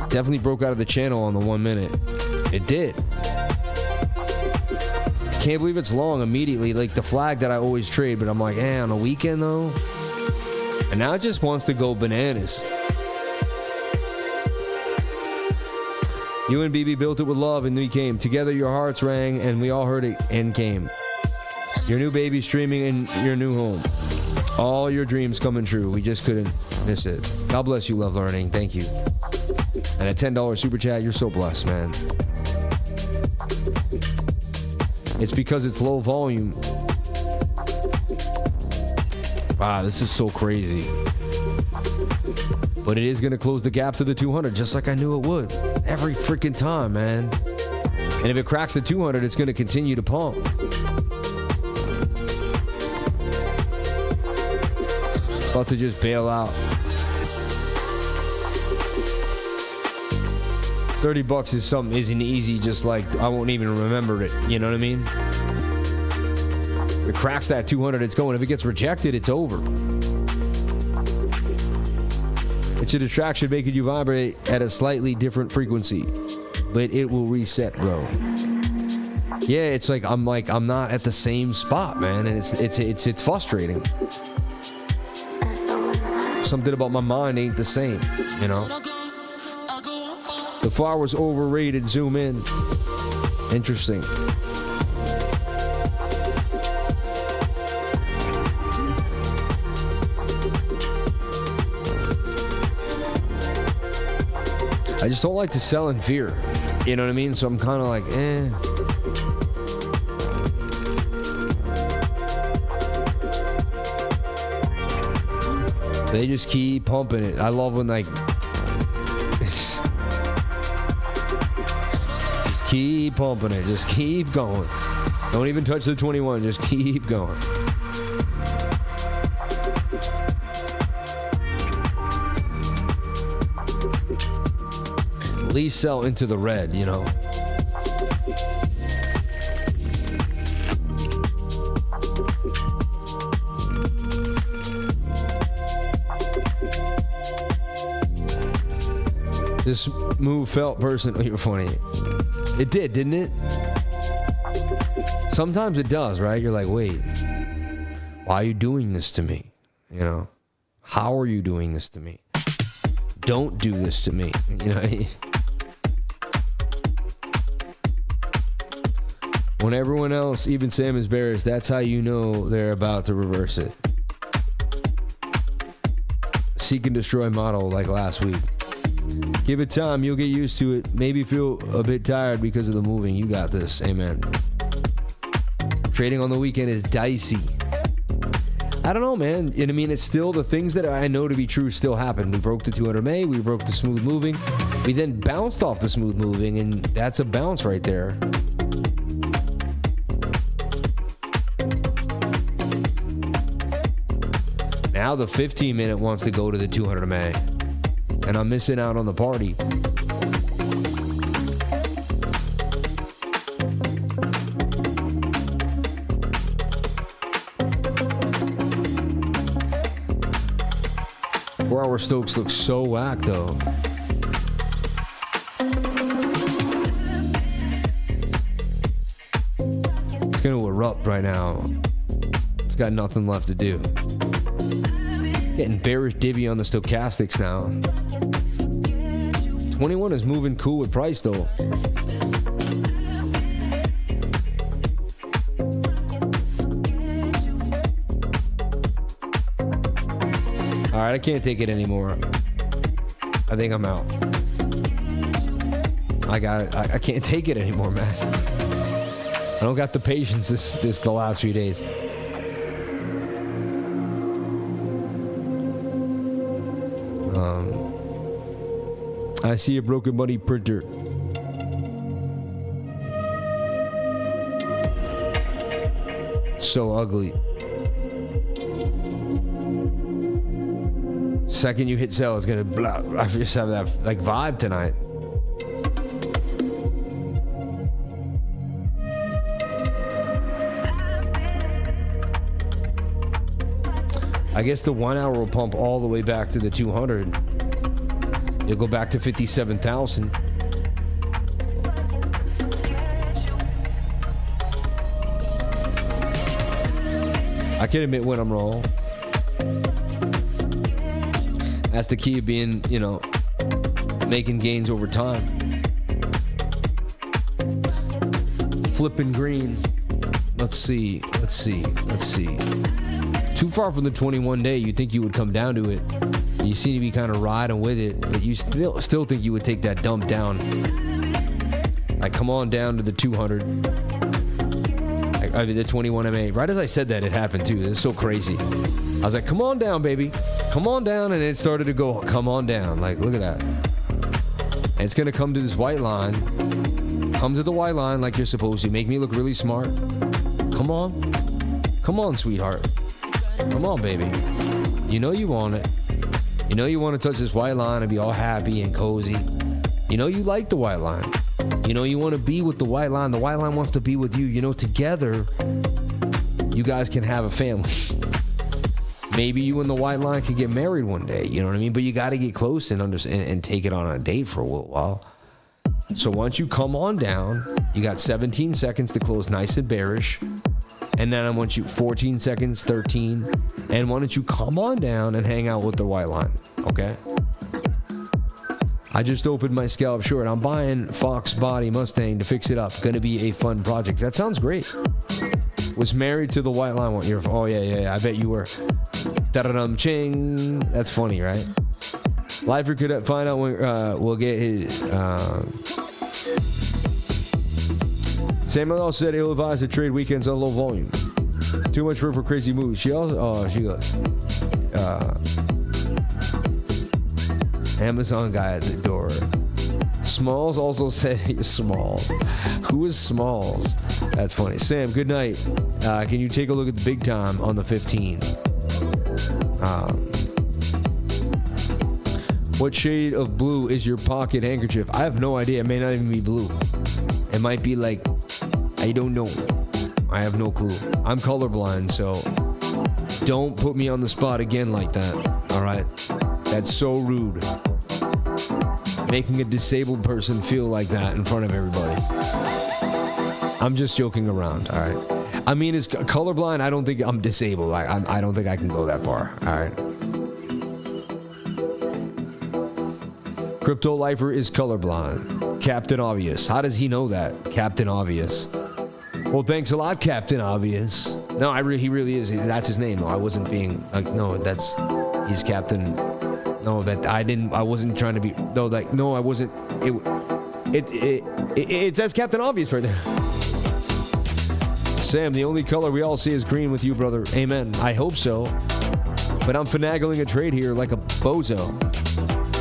definitely broke out of the channel on the 1 minute. It did. Can't believe it's long immediately. Like the flag that I always trade, but I'm like, on a weekend though. And now it just wants to go bananas. You and BB built it with love and we came. Together your hearts rang and we all heard it and came. Your new baby streaming in your new home. All your dreams coming true. We just couldn't miss it. God bless you, Love Learning. Thank you. And a $10 super chat. You're so blessed, man. It's because it's low volume. Wow, this is so crazy. But it is going to close the gap to the 200, just like I knew it would. Every freaking time, man. And if it cracks the 200, it's going to continue to pump. About to just bail out. $30 is something isn't easy, just like I won't even remember it. You know what I mean? If it cracks that 200, it's going. If it gets rejected, it's over. It's a distraction making you vibrate at a slightly different frequency, but it will reset, bro. Yeah, it's like I'm not at the same spot, man, and it's frustrating. Something about my mind ain't the same, you know. The 4 hours overrated. Zoom in. Interesting. I just don't like to sell in fear. You know what I mean? So I'm kind of like, They just keep pumping it. I love when, like, just keep pumping it. Just keep going. Don't even touch the 21. Just keep going. at least sell into the red, you know. This move felt personally. You're funny. It did, didn't it? Sometimes it does, right? You're like, wait, why are you doing this to me? You know, how are you doing this to me? Don't do this to me. You know. When everyone else, even Sam, is bearish, that's how you know they're about to reverse it. Seek and destroy model like last week. Give it time, you'll get used to it. Maybe feel a bit tired because of the moving. You got this. Amen. Trading on the weekend is dicey. I don't know, man. I mean, it's still the things that I know to be true still happen. We broke the 200 MA. We broke the smooth moving. We then bounced off the smooth moving, and that's a bounce right there. Now the 15-minute wants to go to the 200 MA. And I'm missing out on the party. Four-hour Stokes looks so whack, though. It's going to erupt right now. It's got nothing left to do. Getting bearish divvy on the stochastics now. 21 is moving cool with price, though. All right, I can't take it anymore. I think I'm out. I can't take it anymore, man. I don't got the patience the last few days. I see a broken money printer. So ugly. Second you hit sell, it's gonna blah. I just have that like vibe tonight. I guess the 1 hour will pump all the way back to the 200. You'll go back to 57,000. I can admit when I'm wrong. That's the key of being, you know, making gains over time. Flipping green. Let's see. Too far from the 21 day. You think you would come down to it. You seem to be kind of riding with it, but you still think you would take that dump down. Like, come on down to the 200. I mean, the 21 MA. Right as I said that, it happened too. It's so crazy. I was like, come on down, baby. Come on down. And it started to go, come on down. Like, look at that. And it's going to come to this white line. Come to the white line like you're supposed to. Make me look really smart. Come on. Come on, sweetheart. Come on, baby. You know you want it. You know you want to touch this white line and be all happy and cozy. You know you like the white line. You know you want to be with the white line. The white line wants to be with you. You know, together, you guys can have a family. Maybe you and the white line can get married one day. You know what I mean? But you got to get close and take it on a date for a little while. So once you come on down, you got 17 seconds to close nice and bearish. And then I want you 14 seconds, 13. And why don't you come on down and hang out with the white line, okay? I just opened my scalp short. I'm buying Fox Body Mustang to fix it up. Gonna be a fun project. That sounds great. Was married to the white line. Oh, yeah. I bet you were. Da-da-dum ching. That's funny, right? Lifer could find out when we'll get his... Samuel also said he'll advise to trade weekends on low volume. Too much room for crazy moves. She also, she goes, Amazon guy at the door. Smalls also said he's Smalls. Who is Smalls? That's funny. Sam, good night. Can you take a look at the big time on the 15? What shade of blue is your pocket handkerchief? I have no idea. It may not even be blue. It might be like, I don't know. I have no clue. I'm colorblind, so don't put me on the spot again like that. All right? That's so rude. Making a disabled person feel like that in front of everybody. I'm just joking around, all right? I mean, as colorblind, I don't think I'm disabled. I don't think I can go that far, all right? Crypto Lifer is colorblind. Captain Obvious. How does he know that? Captain Obvious. Well, thanks a lot, Captain Obvious. No, he really is. That's his name. No, I wasn't being like, no, he's Captain. No, I wasn't trying to be, no, like, no, I wasn't, it says Captain Obvious right there. Sam, the only color we all see is green with you, brother. Amen. I hope so. But I'm finagling a trade here like a bozo.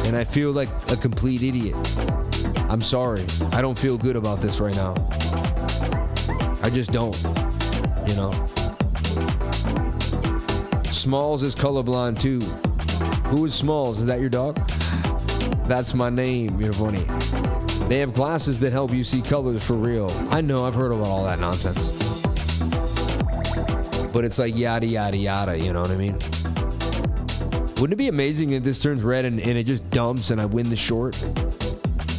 And I feel like a complete idiot. I'm sorry. I don't feel good about this right now. I just don't. You know? Smalls is colorblind too. Who is Smalls? Is that your dog? That's my name. You're funny. They have glasses that help you see colors for real. I know. I've heard about all that nonsense. But it's like yada, yada, yada. You know what I mean? Wouldn't it be amazing if this turns red and it just dumps and I win the short?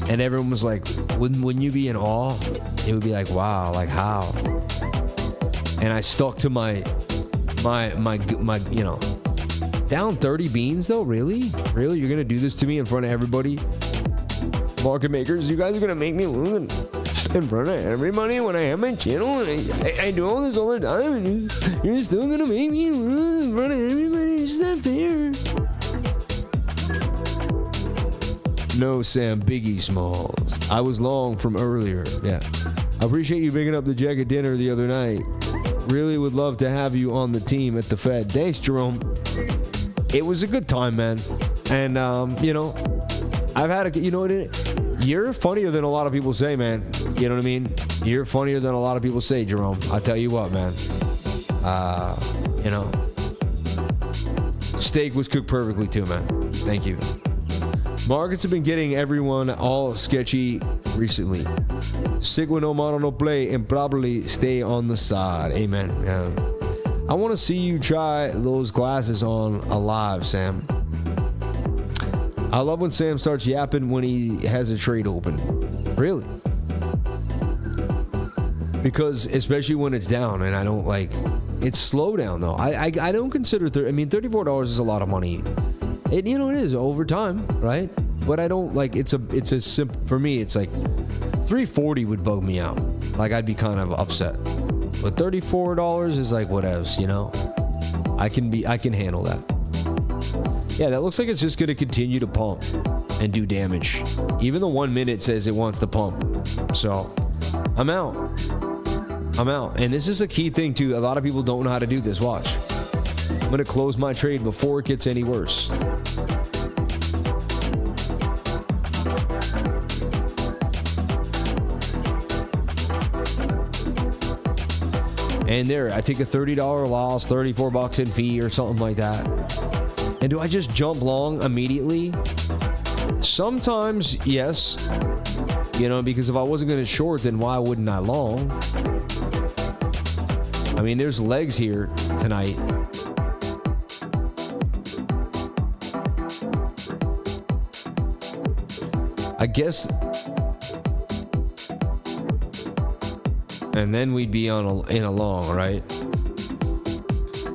And everyone was like, wouldn't you be in awe? It would be like, wow, like how? And I stuck to my, you know, down 30 beans though? Really? Really? You're going to do this to me in front of everybody? Market makers, you guys are going to make me lose in front of everybody when I have my channel and I do all this all the time and you're still going to make me lose in front of everybody? It's not fair. No, Sam, Biggie Smalls. I was long from earlier. Yeah. I appreciate you picking up the jacket dinner the other night. Really would love to have you on the team at the Fed. Thanks, Jerome. It was a good time, man. And, you know, I've had you know what? You're funnier than a lot of people say, man. You know what I mean? You're funnier than a lot of people say, Jerome. I tell you what, man. You know, steak was cooked perfectly too, man. Thank you. Markets have been getting everyone all sketchy recently. Stick with no model, no play, and probably stay on the side. Amen. Yeah. I want to see you try those glasses on alive, Sam. I love when Sam starts yapping when he has a trade open. Really? Because especially when it's down, and I don't like it's slow down though. I don't consider $34 is a lot of money. It you know it is over time, right? But I don't like it's a simple for me. It's like $3.40 would bug me out. Like I'd be kind of upset. But $34 is like what else, you know? I can handle that. Yeah, that looks like it's just gonna continue to pump and do damage. Even the 1 minute says it wants to pump. So I'm out. And this is a key thing too. A lot of people don't know how to do this. Watch. I'm gonna close my trade before it gets any worse. And there, I take a $30 loss, $34 in fee or something like that. And do I just jump long immediately? Sometimes, yes. You know, because if I wasn't going to short, then why wouldn't I long? I mean, there's legs here tonight. I guess. And then we'd be in a long, right?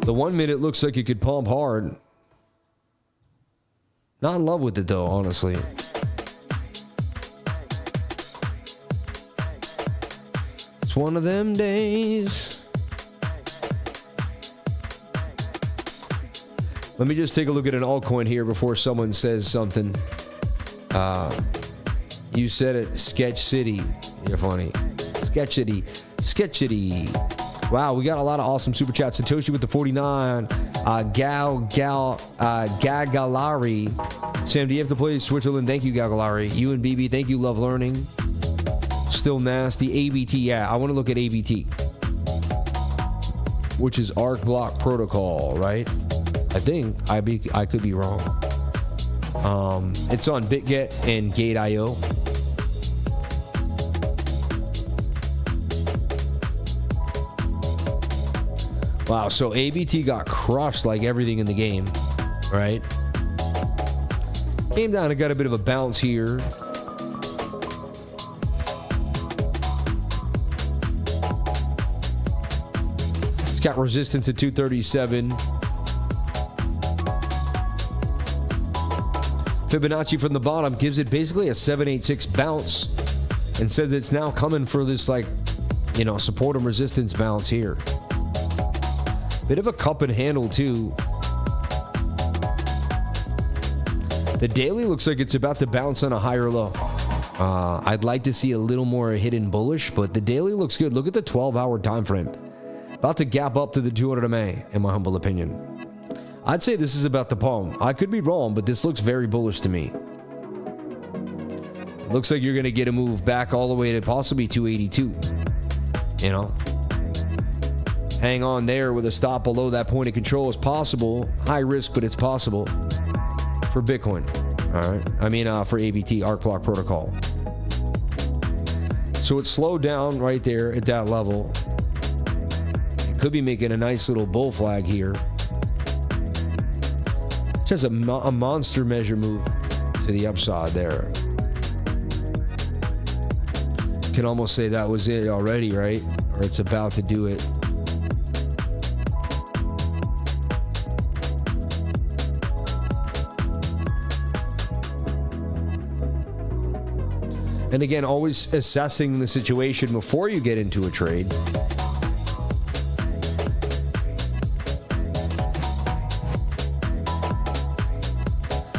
The 1 minute looks like it could pump hard. Not in love with it though, honestly. It's one of them days. Let me just take a look at an altcoin here before someone says something. You said it, Sketch City. You're funny. Sketchity. Wow, we got a lot of awesome super chats. Satoshi with the 49. Gagalari. Sam, do you have to play Switzerland? Thank you, Gagalari. You and BB, thank you, Love Learning. Still nasty. ABT, yeah, I want to look at ABT. Which is Arc Block Protocol, right? I think. I could be wrong. It's on BitGet and Gate.io. Wow, so ABT got crushed like everything in the game, right? Came down and got a bit of a bounce here. It's got resistance at 237. Fibonacci from the bottom gives it basically a 786 bounce and said that it's now coming for this, like, you know, support and resistance bounce here. Bit of a cup and handle too. The daily looks like it's about to bounce on a higher low. I'd like to see a little more hidden bullish, but the daily looks good. Look at the 12-hour time frame. About to gap up to the 200 MA, in my humble opinion. I'd say this is about to palm. I could be wrong, but this looks very bullish to me. Looks like you're going to get a move back all the way to possibly 282. You know? Hang on there with a stop below that point of control is possible. High risk, but it's possible for Bitcoin. All right. I mean, for ABT, Arc Block Protocol. So it's slowed down right there at that level. It could be making a nice little bull flag here. Just a monster measure move to the upside there. You can almost say that was it already, right? Or it's about to do it. And again, always assessing the situation before you get into a trade.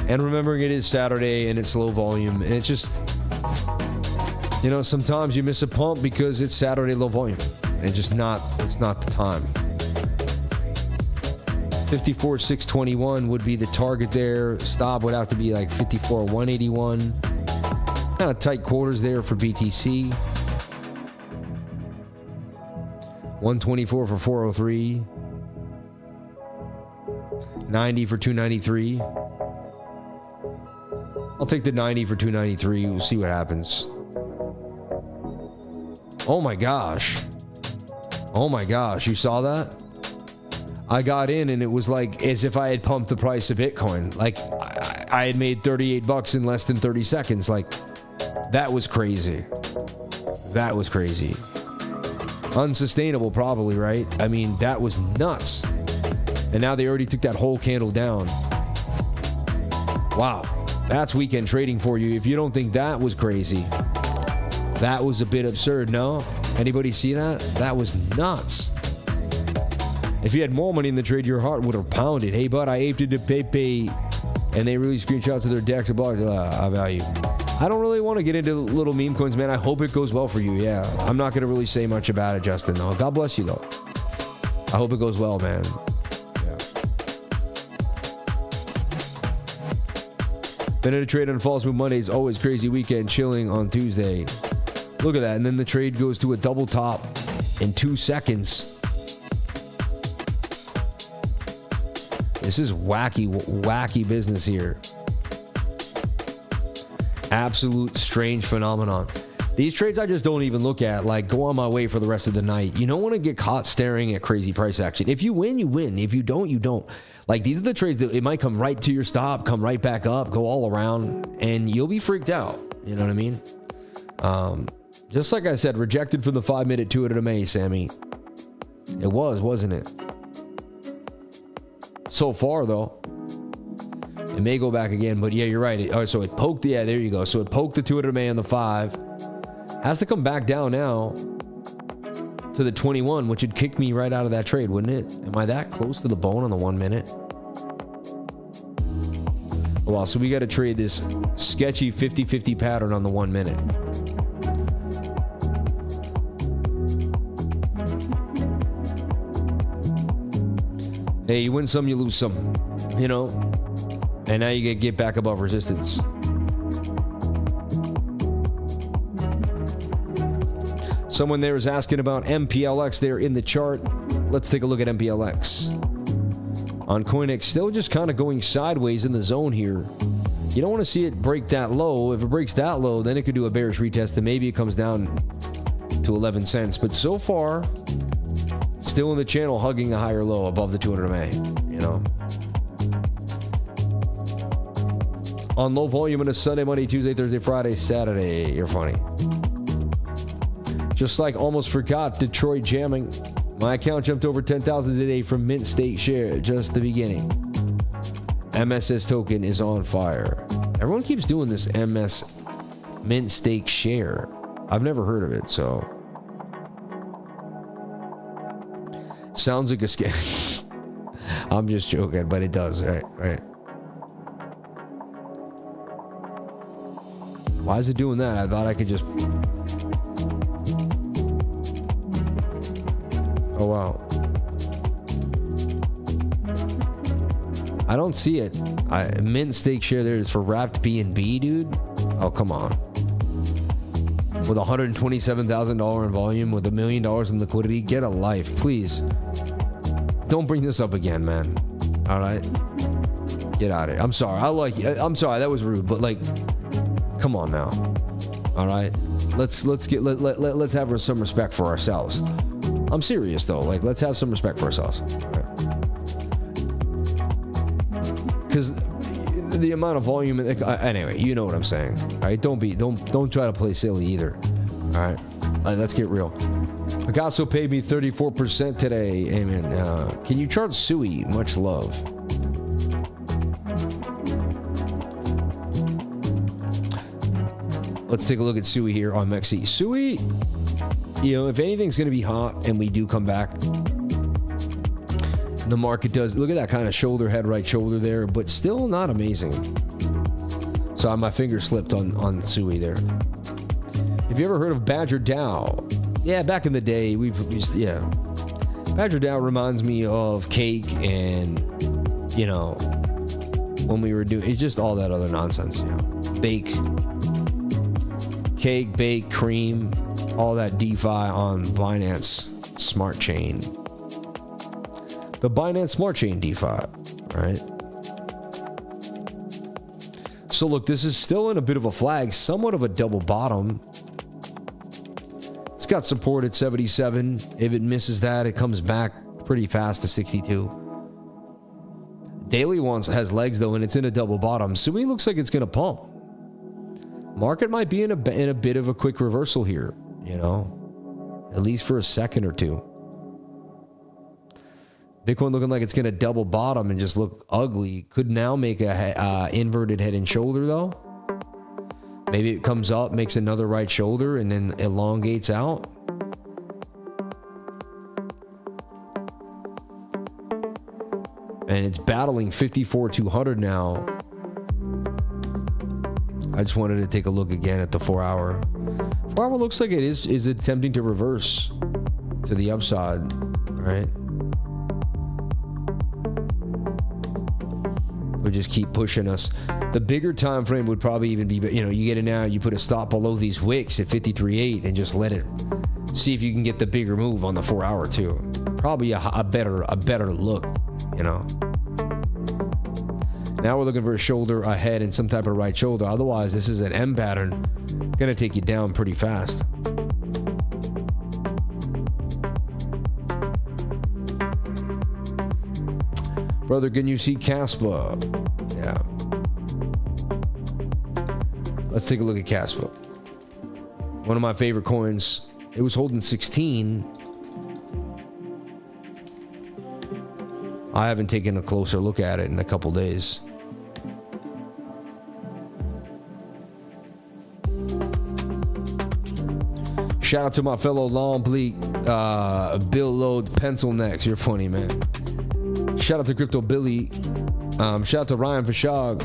And remembering it is Saturday and it's low volume. And it's just, you know, sometimes you miss a pump because it's Saturday low volume. And just not, it's not the time. 54,621 would be the target there. Stop would have to be like 54,181. Kind of tight quarters there for BTC. 124 for 403. 90 for 293. I'll take the 90 for 293. We'll see what happens. Oh my gosh. Oh my gosh. You saw that? I got in and it was like as if I had pumped the price of Bitcoin. Like I had made 38 bucks in less than 30 seconds. Like that was crazy. That was crazy. Unsustainable probably, right? I mean, that was nuts. And now they already took that whole candle down. Wow. That's weekend trading for you. If you don't think that was crazy, that was a bit absurd, no? Anybody see that? That was nuts. If you had more money in the trade, your heart would have pounded. Hey, bud, I aped it to Pepe, and they release screenshots of their decks and blocks. I value. I don't really want to get into little meme coins, man. I hope it goes well for you. Yeah, I'm not going to really say much about it, Justin, though. God bless you, though. I hope it goes well, man. Been in a trade on False Move Mondays. Always crazy weekend. Chilling on Tuesday. Look at that. And then the trade goes to a double top in 2 seconds. This is wacky business here. Absolute strange phenomenon. These trades I just don't even look at. Like, go on my way for the rest of the night. You don't want to get caught staring at crazy price action. If you win, you win. If you don't, you don't. Like, these are the trades that it might come right to your stop, come right back up, go all around, and you'll be freaked out. You know what I mean? Just like I said, rejected from the 5-minute 200 MA, Sammy. It was, wasn't it? So far, though. It may go back again, but yeah, you're right. So it poked, yeah, there you go. So it poked the 200 MA on the 5. Has to come back down now to the 21, which would kick me right out of that trade, wouldn't it? Am I that close to the bone on the 1 minute? Oh, wow, so we got to trade this sketchy 50-50 pattern on the 1 minute. Hey, you win some, you lose some, you know? And now you get back above resistance. Someone there is asking about MPLX there in the chart. Let's take a look at MPLX. On CoinEx, still just kind of going sideways in the zone here. You don't want to see it break that low. If it breaks that low, then it could do a bearish retest and maybe it comes down to 11 cents. But so far, still in the channel, hugging a higher low above the 200 MA, you know. On low volume on a Sunday, Monday, Tuesday, Thursday, Friday, Saturday. You're funny. Just like almost forgot Detroit jamming. My account jumped over 10,000 today from Mint State share. Just the beginning. MSS token is on fire. Everyone keeps doing this MS Mint Stake share. I've never heard of it, so. Sounds like a scam. I'm just joking, but it does, right. Why is it doing that? I thought I could just... Oh, wow. I don't see it. Mint stake share there is for wrapped BNB, dude. Oh, come on. With $127,000 in volume, with $1 million in liquidity, get a life, please. Don't bring this up again, man. All right? Get out of here. I'm sorry. I'm sorry. That was rude, but like... Come on now. All right. Let's have some respect for ourselves. I'm serious though. Like, let's have some respect for ourselves. Because the amount of volume, anyway, you know what I'm saying. All right. Don't try to play silly either. All right. Let's get real. Picasso paid me 34% today. Amen. Can you chart Sui? Much love. Let's take a look at Sui here on Mexi. Sui, you know, if anything's going to be hot and we do come back, the market does. Look at that kind of shoulder, head, right shoulder there, but still not amazing. So my finger slipped on Sui there. Have you ever heard of Badger DAO? Yeah, back in the day, yeah. Badger DAO reminds me of Cake and, you know, when we were doing, it's just all that other nonsense, you know. Cake, bake, cream, all that DeFi on Binance Smart Chain. The Binance Smart Chain DeFi, right? So look, this is still in a bit of a flag, somewhat of a double bottom. It's got support at 77. If it misses that, it comes back pretty fast to 62. Daily has legs though, and it's in a double bottom. Sui looks like it's going to pump. Market might be in a bit of a quick reversal here, you know, at least for a second or two. Bitcoin looking like it's going to double bottom and just look ugly. Could now make a inverted head and shoulder though. Maybe it comes up, makes another right shoulder, and then elongates out. And it's battling 54,200 now. I just wanted to take a look again at the 4 hour. 4 hour looks like it is attempting to reverse to the upside, right? Would just keep pushing us. The bigger time frame would probably even be, you know, you get it now, you put a stop below these wicks at 53.8 and just let it see if you can get the bigger move on the 4 hour too. Probably a better look, you know. Now we're looking for a shoulder, a head, and some type of right shoulder. Otherwise, this is an M pattern. Gonna take you down pretty fast. Brother, can you see Caspa? Yeah. Let's take a look at Caspa. One of my favorite coins. It was holding 16. I haven't taken a closer look at it in a couple days. Shout out to my fellow long bleak Bill Load pencil necks. You're funny, man. Shout out to Crypto Billy. Shout out to Ryan Fashog.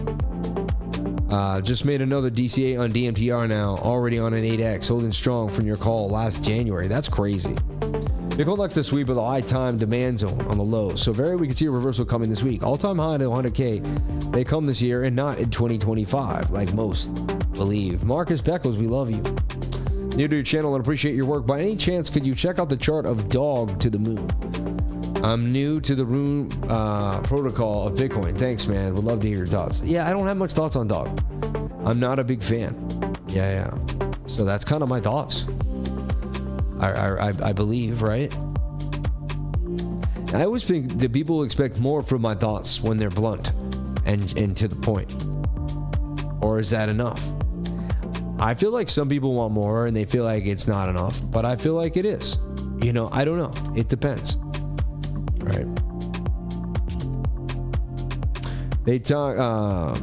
Just made another DCA on DMTR now. Already on an 8X. Holding strong from your call last January. That's crazy. Bitcoin likes to sweep with a high time demand zone on the low. So we can see a reversal coming this week. All-time high to 100K. They come this year and not in 2025, like most believe. Marcus Beckles, we love you. New to your channel and appreciate your work. By any chance, could you check out the chart of dog to the moon? I'm new to the rune protocol of Bitcoin. Thanks, man. Would love to hear your thoughts. Yeah, I don't have much thoughts on dog. I'm not a big fan. Yeah. So that's kind of my thoughts. I believe, right? I always think that people expect more from my thoughts when they're blunt and to the point. Or is that enough? I feel like some people want more and they feel like it's not enough, but I feel like it is. You know, I don't know. It depends. Right? They talk,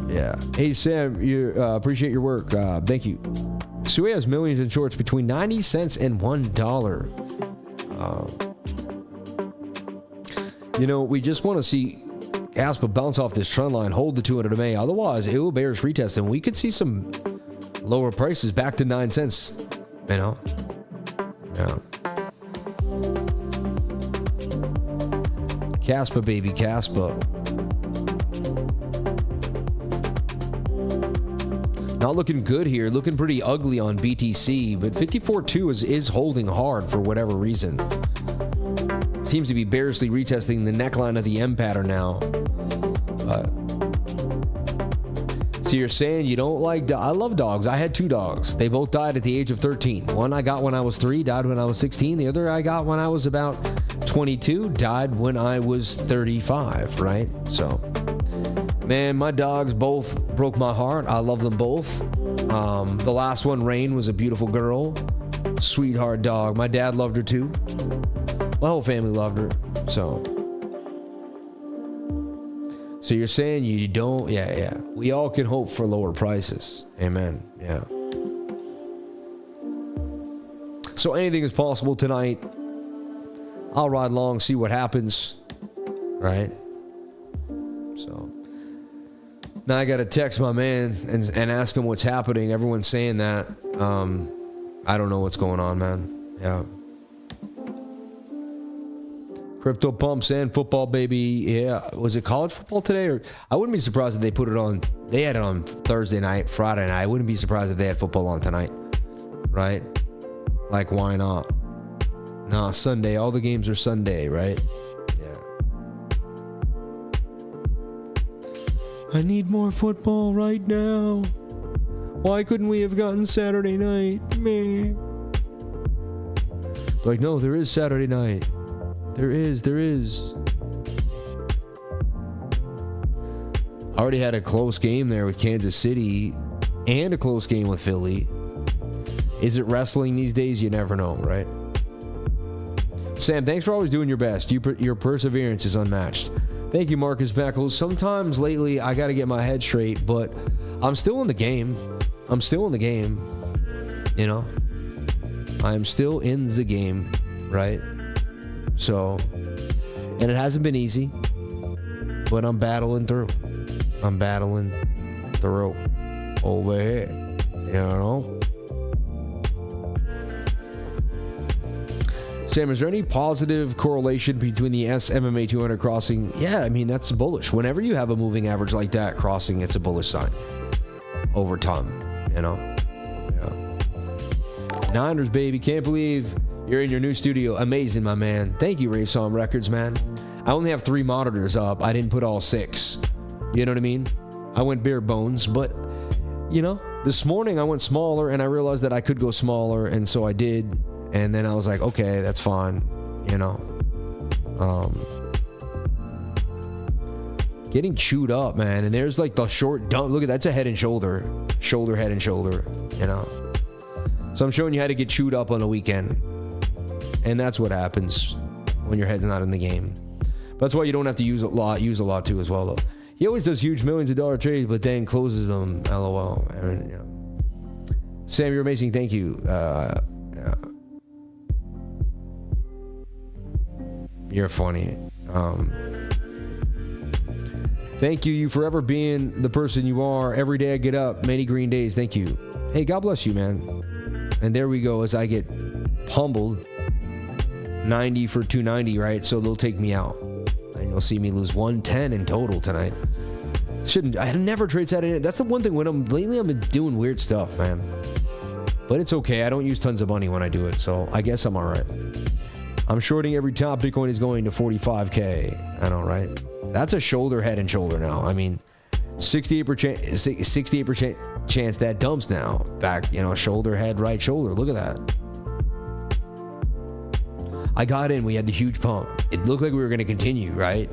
yeah. Hey, Sam, you appreciate your work. Thank you. Sui has millions in shorts between 90 cents and $1. You know, we just want to see ASPA bounce off this trend line, hold the 200 MA. Otherwise, it will bearish retest, and we could see some lower prices back to 9 cents. You know? Yeah. Caspa, baby, Caspa. Not looking good here. Looking pretty ugly on BTC, but 54.2 is holding hard for whatever reason. Seems to be bearishly retesting the neckline of the M pattern now. So you're saying you don't like I love dogs. I had 2 dogs. They both died at the age of 13. One I got when I was 3, died when I was 16. The other I got when I was about 22, died when I was 35, right? So, man, my dogs both broke my heart. I love them both. The last one, Rain, was a beautiful girl. Sweetheart dog. My dad loved her too. My whole family loved her. So you're saying you don't? Yeah. We all can hope for lower prices. Amen. Yeah. So anything is possible tonight. I'll ride along, see what happens. Right? So now I got to text my man and ask him what's happening. Everyone's saying that. I don't know what's going on, man. Yeah. Crypto pumps and football, baby. Yeah. Was it college football today? Or I wouldn't be surprised if they put it on. They had it on Thursday night, Friday night. I wouldn't be surprised if they had football on tonight. Right? Like, why not? Nah, Sunday. All the games are Sunday, right? Yeah. I need more football right now. Why couldn't we have gotten Saturday night? Meh. Like, no, there is Saturday night. There is. I already had a close game there with Kansas City and a close game with Philly. Is it wrestling these days? You never know, right? Sam, thanks for always doing your best. Your perseverance is unmatched. Thank you, Marcus Beckles. Sometimes lately I got to get my head straight, but I'm still in the game. You know? I'm still in the game, right? So, and it hasn't been easy, but I'm battling through. Over here, you know? Sam, is there any positive correlation between the SMMA 200 crossing? Yeah, I mean, that's bullish. Whenever you have a moving average like that crossing, it's a bullish sign over time, you know? Yeah. Niners, baby. Can't believe you're in your new studio. Amazing, my man. Thank you, Rave Song Records, man. I only have 3 monitors up. I didn't put all 6. You know what I mean? I went bare bones, but, you know, this morning I went smaller and I realized that I could go smaller, and so I did. And then I was like, okay, that's fine, you know. Getting chewed up, man. And there's like the short dump. Look at that's a head and shoulder. Shoulder, head and shoulder, you know. So I'm showing you how to get chewed up on the weekend. And that's what happens when your head's not in the game. That's why you don't have to use a lot too as well, though. He always does huge millions of dollar trades, but then closes them. LOL. I mean, you know. Sam, you're amazing. Thank you. You're funny. Thank you. You forever being the person you are. Every day I get up. Many green days. Thank you. Hey, God bless you, man. And there we go as I get pummeled. 90 for 290, right? So they'll take me out. And you'll see me lose 110 in total tonight. I never trade Saturday night. That's the one thing lately I've been doing weird stuff, man. But it's okay. I don't use tons of money when I do it. So I guess I'm all right. I'm shorting every time Bitcoin is going to 45K. I know, right? That's a shoulder, head, and shoulder now. I mean, 68% chance that dumps now. Back, shoulder, head, right shoulder. Look at that. I got in. We had the huge pump. It looked like we were going to continue, right?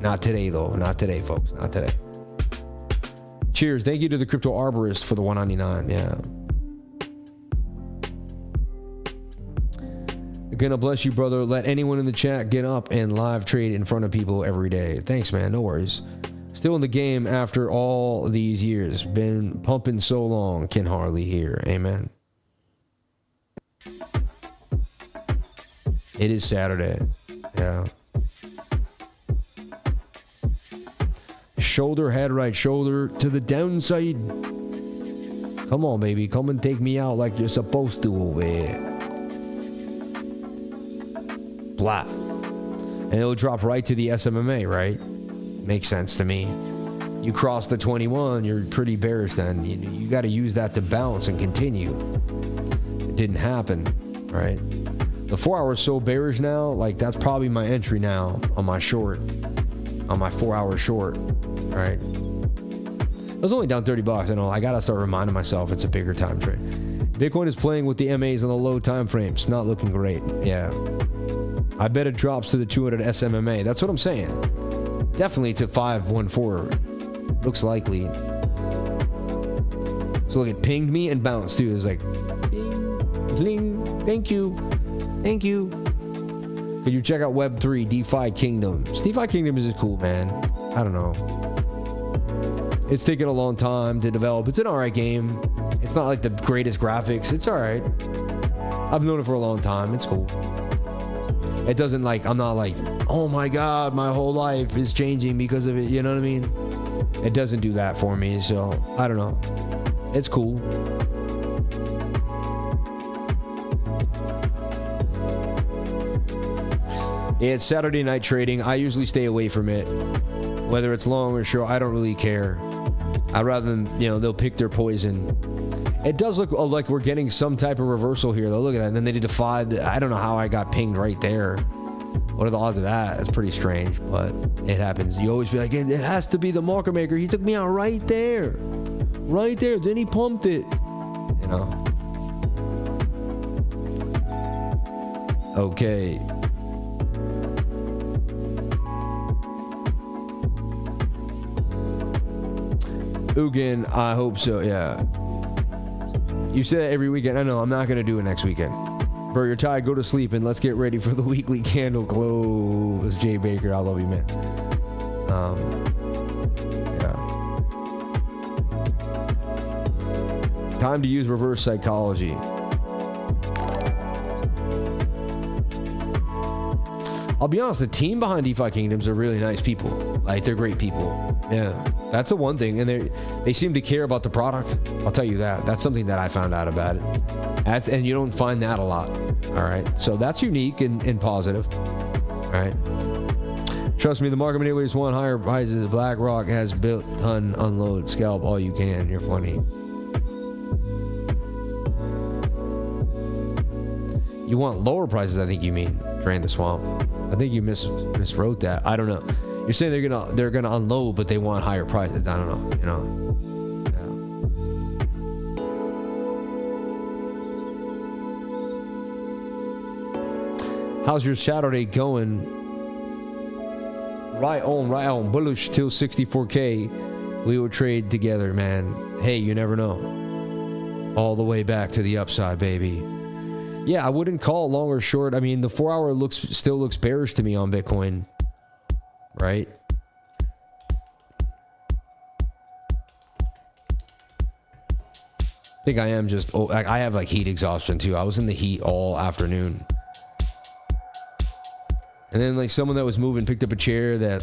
Not today, though. Not today, folks. Not today. Cheers. Thank you to the Crypto Arborist for the $1.99. Yeah. Gonna bless you, brother. Let anyone in the chat get up and live trade in front of people every day. Thanks, man. No worries. Still in the game after all these years. Been pumping so long. Can hardly hear. Amen. It is Saturday. Yeah. Shoulder, head, right shoulder to the downside. Come on, baby. Come and take me out like you're supposed to over here. Blah. And it'll drop right to the SMMA, right? Makes sense to me. You cross the 21, you're pretty bearish then. You got to use that to bounce and continue. It didn't happen, right? The 4 hour is so bearish now, like that's probably my entry now on my short, on my 4 hour short, right? It was only down $30. I know I got to start reminding myself it's a bigger time trade. Bitcoin is playing with the MAs on the low time frames. Not looking great. Yeah. I bet it drops to the 200 SMMA. That's what I'm saying. Definitely to 514. Looks likely. So look, it pinged me and bounced too. It was like, bing, bling, thank you. Thank you. Could you check out Web3 DeFi Kingdom? DeFi Kingdom is cool, man. I don't know. It's taken a long time to develop. It's an alright game. It's not like the greatest graphics. It's alright. I've known it for a long time. It's cool. It doesn't I'm not like, oh my God, my whole life is changing because of it. You know what I mean? It doesn't do that for me. So I don't know. It's cool. Yeah, it's Saturday night trading. I usually stay away from it. Whether it's long or short, I don't really care. I'd rather them, they'll pick their poison. It does look like we're getting some type of reversal here, though. Look at that. And then they did defy. I don't know how I got pinged right there. What are the odds of that? That's pretty strange, but it happens. You always feel like it has to be the market maker. He took me out right there. Right there. Then he pumped it. Okay. Ugin, I hope so, yeah. You say that every weekend. I know, I'm not going to do it next weekend. Bro, you're tired. Go to sleep and let's get ready for the weekly candle close. Jay Baker, I love you, man. Yeah. Time to use reverse psychology. I'll be honest, the team behind DeFi Kingdoms are really nice people. Like, they're great people. Yeah. That's the one thing. And they seem to care about the product. I'll tell you that. That's something that I found out about it. And you don't find that a lot. All right. So that's unique and positive. All right. Trust me, the market manipulators want higher prices. BlackRock has built ton unload. Scalp all you can. You're funny. You want lower prices, I think you mean. Drain the swamp. I think you miswrote that. I don't know. You're saying they're gonna unload, but they want higher prices. I don't know. Yeah. How's your Saturday going? Right on. Bullish till 64K. We will trade together, man. Hey, you never know. All the way back to the upside, baby. Yeah, I wouldn't call long or short. I mean, the 4 hour still looks bearish to me on Bitcoin. Right? I think I am just... I have like heat exhaustion too. I was in the heat all afternoon. And then like someone that was moving picked up a chair that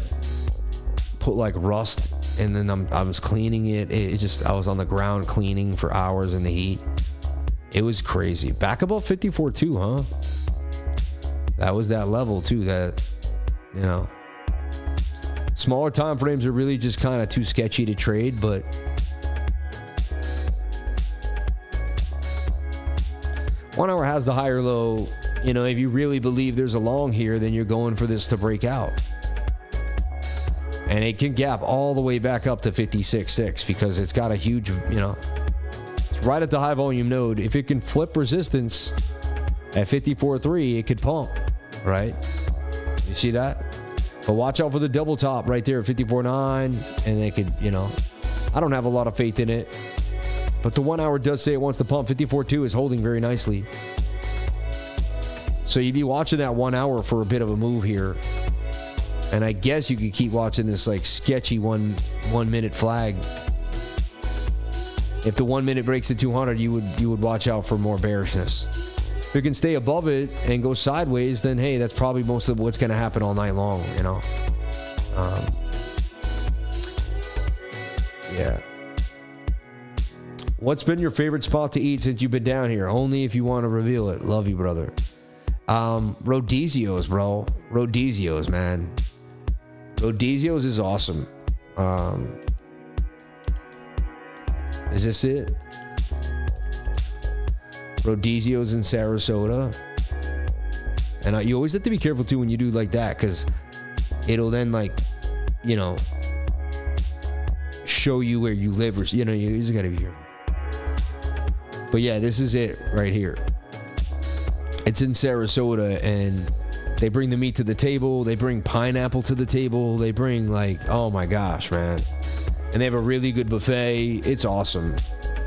put like rust, and then I was cleaning it. I was on the ground cleaning for hours in the heat. It was crazy. Back above 54 too, huh? That was that level too, that, smaller time frames are really just kind of too sketchy to trade, but one hour has the higher low You know, if you really believe there's a long here, then you're going for this to break out. And it can gap all the way back up to 56.6 because it's got a huge, you know, it's right at the high volume node. If it can flip resistance at 54.3, it could pump, right? You see that? But watch out for the double top right there at 54.9, and it could, you know, I don't have a lot of faith in it. But the 1 hour does say it wants to pump. 54.2 is holding very nicely. So you'd be watching that 1 hour for a bit of a move here. And I guess you could keep watching this like sketchy one minute flag. If the 1 minute breaks to 200, you would watch out for more bearishness. If it can stay above it and go sideways, then hey, that's probably most of what's going to happen all night long, you know. Yeah. What's been your favorite spot to eat since you've been down here? Only if you want to reveal it. Love you, brother. Rodizio's, bro. Rodizio's, man. Rodizio's is awesome. Is this it? Rodizio's in Sarasota. And you always have to be careful too when you do like that, because it'll then, like, you know, show you where you live, or, you know, you just gotta be careful. But yeah, this is it right here. It's in Sarasota, and they bring the meat to the table. They bring pineapple to the table. They bring, like, oh my gosh, man. And they have a really good buffet. It's awesome.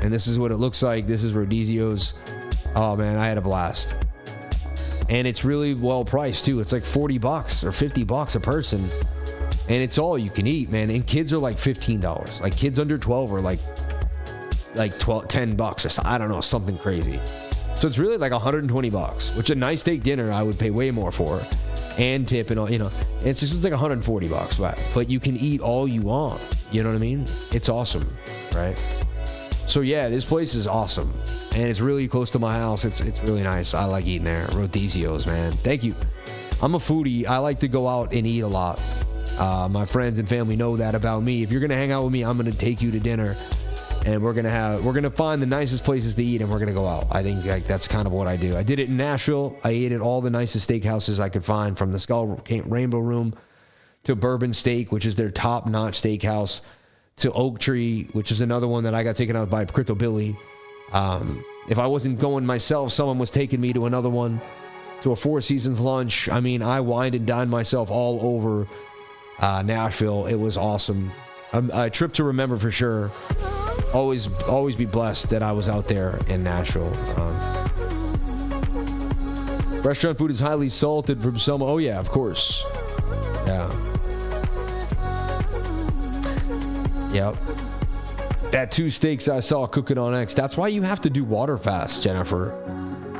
And this is what it looks like. This is Rodizio's. Oh man, I had a blast. And it's really well priced too. It's like $40 or $50 a person. And it's all you can eat, man. And kids are like $15. Like kids under 12 are like 12, $10 or something. I don't know, something crazy. So it's really like $120, which a nice steak dinner I would pay way more for, and tip and all, you know. It's just like $140, but you can eat all you want. You know what I mean? It's awesome, right? So yeah, this place is awesome, and it's really close to my house. It's really nice. I like eating there. Rodizio's, man. Thank you. I'm a foodie. I like to go out and eat a lot. My friends and family know that about me. If you're gonna hang out with me, I'm gonna take you to dinner. And we're gonna find the nicest places to eat, and we're gonna go out. I think like that's kind of what I do. I did it in Nashville. I ate at all the nicest steakhouses I could find, from the Skull Rainbow Room to Bourbon Steak, which is their top-notch steakhouse, to Oak Tree, which is another one that I got taken out by Crypto Billy. If I wasn't going myself, someone was taking me to another one, to a Four Seasons lunch. I mean, I wined and dined myself all over Nashville. It was awesome. A trip to remember for sure. Always be blessed that I was out there in Nashville. Restaurant food is highly salted from some. Oh yeah, of course. Yeah. Yep. That 2 steaks I saw cooking on X. That's why you have to do water fast, Jennifer.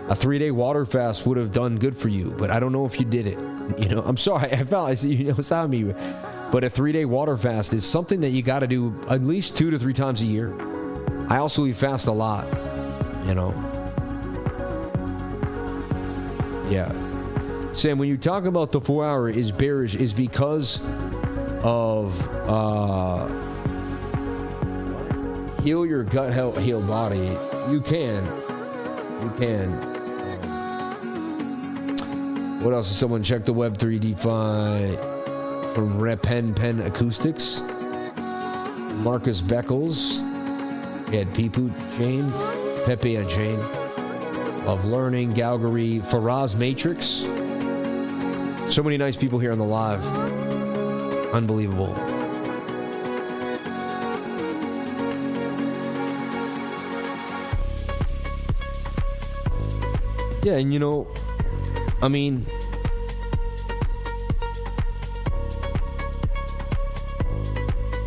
A 3-day water fast would have done good for you, but I don't know if you did it. You know, I'm sorry. I see you know saw me. But a 3-day water fast is something that you got to do at least 2 to 3 times a year. I also fast a lot, you know. Yeah. Sam, when you talk about the 4 hour is bearish, is because of heal your gut, heal body. You can. What else? Someone check the Web 3 DeFi. From Pen Acoustics, Marcus Beckles, we had Pepe Chain, Pepe Unchain, Love Learning, Galgary, Faraz Matrix. So many nice people here on the live. Unbelievable. Yeah, and you know, I mean,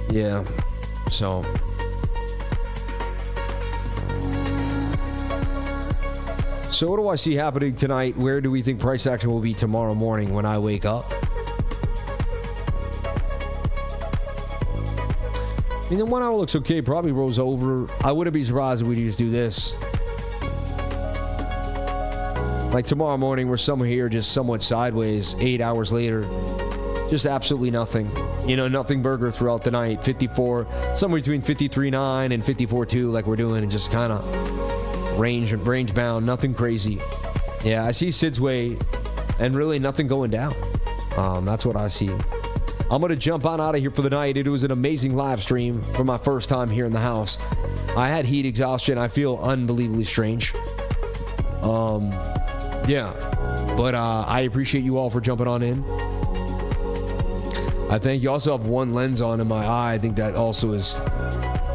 yeah, so what do I see happening tonight? Where do we think price action will be tomorrow morning when I wake up? I mean, the 1 hour looks okay. Probably rolls over. I wouldn't be surprised if we just do this. Like tomorrow morning, we're somewhere here just somewhat sideways. 8 hours later, just absolutely nothing. You know, nothing burger throughout the night. 54, somewhere between 53.9 and 54.2, like we're doing, and just kind of range bound, nothing crazy. Yeah, I see Sid's way and really nothing going down. That's what I see. I'm going to jump on out of here for the night. It was an amazing live stream for my first time here in the house. I had heat exhaustion. I feel unbelievably strange. Yeah. But I appreciate you all for jumping on in. I think you also have one lens on in my eye. I think that also is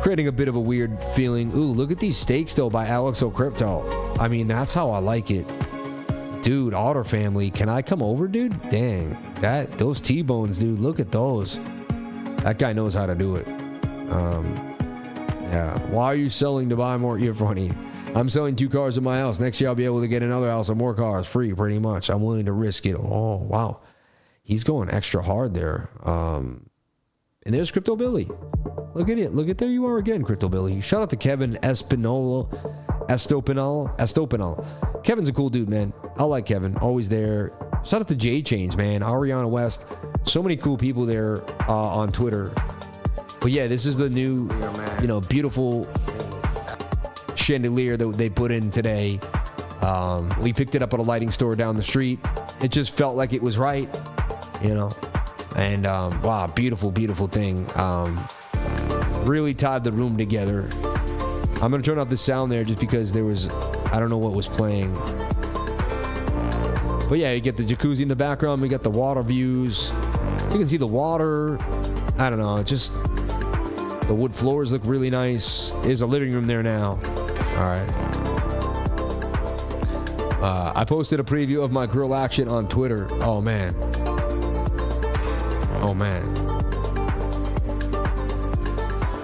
creating a bit of a weird feeling. Ooh, look at these steaks, though, by Alex O'Crypto. I mean, that's how I like it. Dude, Otter Family, can I come over, dude? Dang, those T-bones, dude, look at those. That guy knows how to do it. Yeah. Why are you selling to buy more? You're funny. I'm selling 2 cars in my house. Next year, I'll be able to get another house and more cars free, pretty much. I'm willing to risk it. Oh, wow. He's going extra hard there. And there's Crypto Billy. Look at it. Look at there you are again, Crypto Billy. Shout out to Kevin Espinal. Kevin's a cool dude, man. I like Kevin. Always there. Shout out to J Chains, man. Ariana West. So many cool people there on Twitter. But yeah, this is the new, beautiful chandelier that they put in today. We picked it up at a lighting store down the street. It just felt like it was right, And wow, beautiful, beautiful thing. Really tied the room together. I'm going to turn off the sound there just because I don't know what was playing. But yeah, you get the jacuzzi in the background. We got the water views. You can see the water. I don't know. Just the wood floors look really nice. There's a living room there now. All right. I posted a preview of my grill action on Twitter. Oh, man. Oh, man.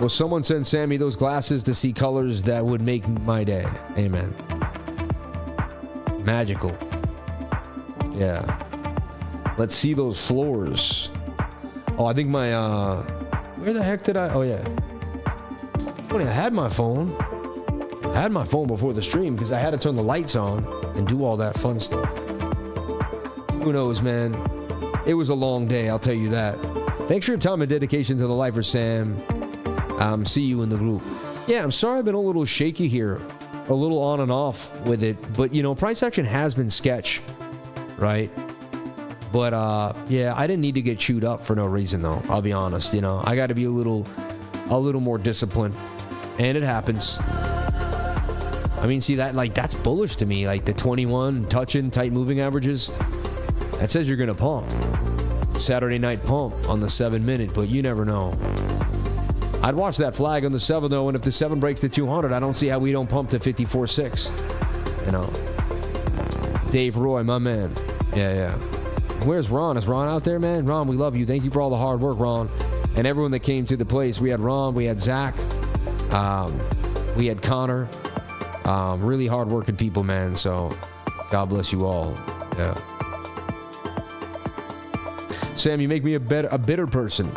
Will someone send Sammy those glasses to see colors that would make my day? Amen. Magical. Yeah. Let's see those floors. Oh, I think my, where the heck did I, oh yeah. Funny, I had my phone. I had my phone before the stream because I had to turn the lights on and do all that fun stuff. Who knows, man? It was a long day, I'll tell you that. Thanks for your time and dedication to the lifer, Sam. See you in the group. Yeah, I'm sorry I've been a little shaky here. A little on and off with it. But, price action has been sketch. Right? But, yeah, I didn't need to get chewed up for no reason, though. I'll be honest, I got to be a little more disciplined. And it happens. I mean, see, that's bullish to me. Like, the 21 touching, tight moving averages. That says you're going to pump. Saturday night pump on the 7-minute, but you never know. I'd watch that flag on the 7, though, and if the 7 breaks to 200, I don't see how we don't pump to 54.6. Dave Roy, my man. Yeah. Where's Ron? Is Ron out there, man? Ron, we love you. Thank you for all the hard work, Ron. And everyone that came to the place. We had Ron, we had Zach, we had Connor. Really hard-working people, man. So, God bless you all. Yeah. Sam, you make me a bitter person.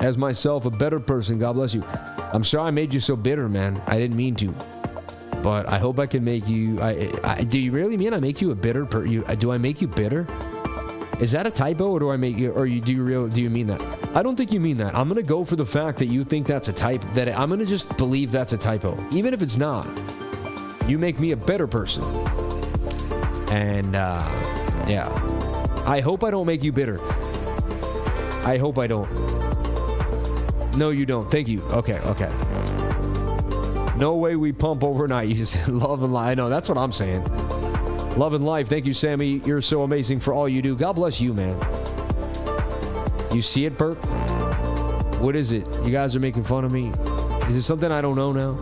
As myself, a better person. God bless you. I'm sorry I made you so bitter, man. I didn't mean to. But I hope I can make you... do you really mean I make you a bitter person? Do I make you bitter? Is that a typo, or do I make you... Or do you mean that? I don't think you mean that. I'm going to go for the fact that you think that's a type... I'm going to just believe that's a typo. Even if it's not. You make me a better person. And, yeah. I hope I don't make you bitter. I hope I don't. No, you don't. Thank you. Okay. No way we pump overnight. You just love and life. I know. That's what I'm saying. Love and life. Thank you, Sammy. You're so amazing for all you do. God bless you, man. You see it, Bert? What is it? You guys are making fun of me. Is it something I don't know now?